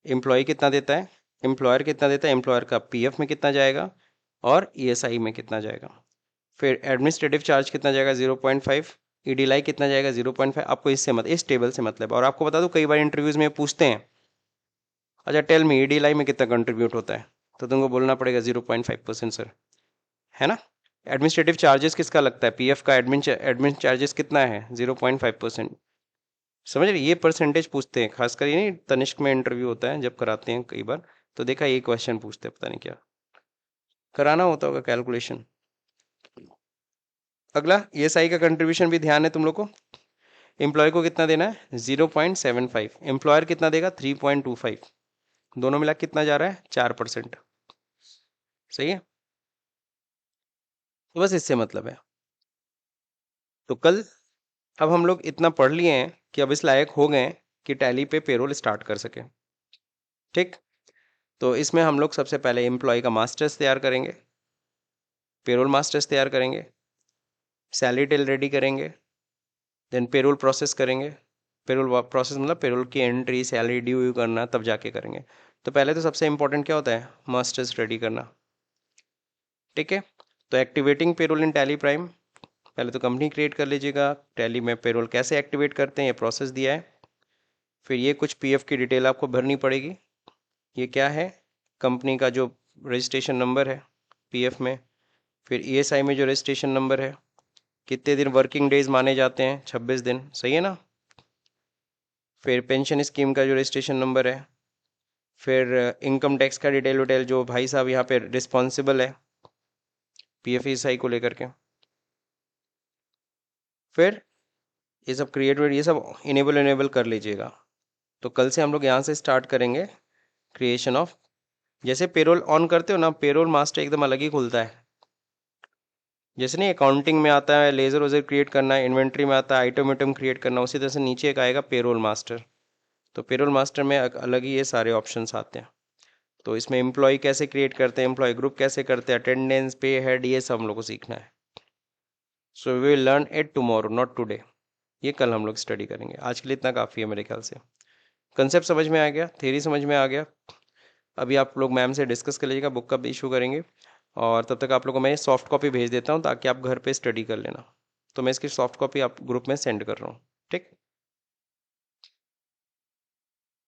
एम्प्लॉय कितना देता है, एम्प्लॉयर कितना देता है, एम्प्लॉयर का पीएफ में कितना जाएगा और ईएसआई में कितना जाएगा। फिर एडमिनिस्ट्रेटिव चार्ज कितना जाएगा, 0.5, ईडीलाई कितना जाएगा, 0.5। आपको इससे मत, इस टेबल से मतलब। और आपको बता दूं कई बार इंटरव्यूज में पूछते हैं, अच्छा टेल मी ईडीलाई में कितना कंट्रीब्यूट होता है, तो तुमको बोलना पड़ेगा 0.5% सर, है ना। एडमिनिस्ट्रेटिव चार्जेस किसका लगता है, पीएफ का एडमिन चार्जेस कितना है, 0.5%। समझ रहे, ये परसेंटेज पूछते हैं, खासकर ये नहीं तनिष्क में इंटरव्यू होता है जब कराते हैं कई बार, तो देखा ये क्वेश्चन पूछते हैं, पता नहीं क्या कराना होता होगा कैलकुलेशन। अगला ईएसआई का कंट्रीब्यूशन भी ध्यान है तुम लोग को। एम्प्लॉय को कितना देना है, 0.75, एम्प्लॉयर कितना देगा 3.25, दोनों मिला कितना जा रहा है 4%। सही है, तो बस इससे मतलब है। तो कल अब हम लोग इतना पढ़ लिए हैं कि अब इस लायक हो गए कि टैली पे पेरोल स्टार्ट कर सके। ठीक, तो इसमें हम लोग सबसे पहले एम्प्लॉय का मास्टर्स तैयार करेंगे, पेरोल मास्टर्स तैयार करेंगे, सैलरी टेल रेडी करेंगे, देन पेरोल प्रोसेस करेंगे। पेरोल प्रोसेस मतलब पेरोल की एंट्री, सैलरी ड्यू करना, तब जाके करेंगे। तो पहले तो सबसे इंपॉर्टेंट क्या होता है, मास्टर्स रेडी करना। ठीक है, तो एक्टिवेटिंग पेरोल इन टैली प्राइम, पहले तो कंपनी क्रिएट कर लीजिएगा। टैली में पेरोल कैसे एक्टिवेट करते हैं ये प्रोसेस दिया है। फिर ये कुछ पीएफ की डिटेल आपको भरनी पड़ेगी। ये क्या है, कंपनी का जो रजिस्ट्रेशन नंबर है पीएफ में, फिर ईएसआई में जो रजिस्ट्रेशन नंबर है, कितने दिन वर्किंग डेज माने जाते हैं, 26 दिन, सही है ना। फिर पेंशन स्कीम का जो रजिस्ट्रेशन नंबर है, फिर इनकम टैक्स का डिटेल विटेल, जो भाई साहब यहाँ पे रिस्पॉन्सिबल है पीएफ ईएसआई को लेकर के। फिर ये सब क्रिएट, ये सब इनेबल कर लीजिएगा। तो कल से हम लोग यहाँ से स्टार्ट करेंगे क्रिएशन ऑफ, जैसे पेरोल ऑन करते हो ना, पेरोल मास्टर एकदम अलग ही खुलता है। जैसे नहीं अकाउंटिंग में आता है लेजर वेजर क्रिएट करना, इन्वेंट्री में आता है आइटम आइटम क्रिएट करना, उसी तरह से नीचे एक आएगा पेरोल मास्टर। तो पेरोल मास्टर में अलग ही ये सारे ऑप्शंस आते हैं। तो इसमें एम्प्लॉय कैसे क्रिएट करते हैं, एम्प्लॉय ग्रुप कैसे करते हैं, अटेंडेंस, पे हेड, ये सब हम लोग को सीखना है। So we will learn it tomorrow, not today. ये कल हम लोग स्टडी करेंगे, आज के लिए इतना काफ़ी है मेरे ख्याल से। कंसेप्ट समझ में आ गया, थ्योरी समझ में आ गया। अभी आप लोग मैम से डिस्कस कर लीजिएगा, बुक कब इशू करेंगे, और तब तक आप लोगों को मैं सॉफ्ट कॉपी भेज देता हूँ ताकि आप घर पे स्टडी कर लेना। तो मैं इसकी सॉफ्ट कॉपी आप ग्रुप में सेंड कर रहा हूँ। ठीक।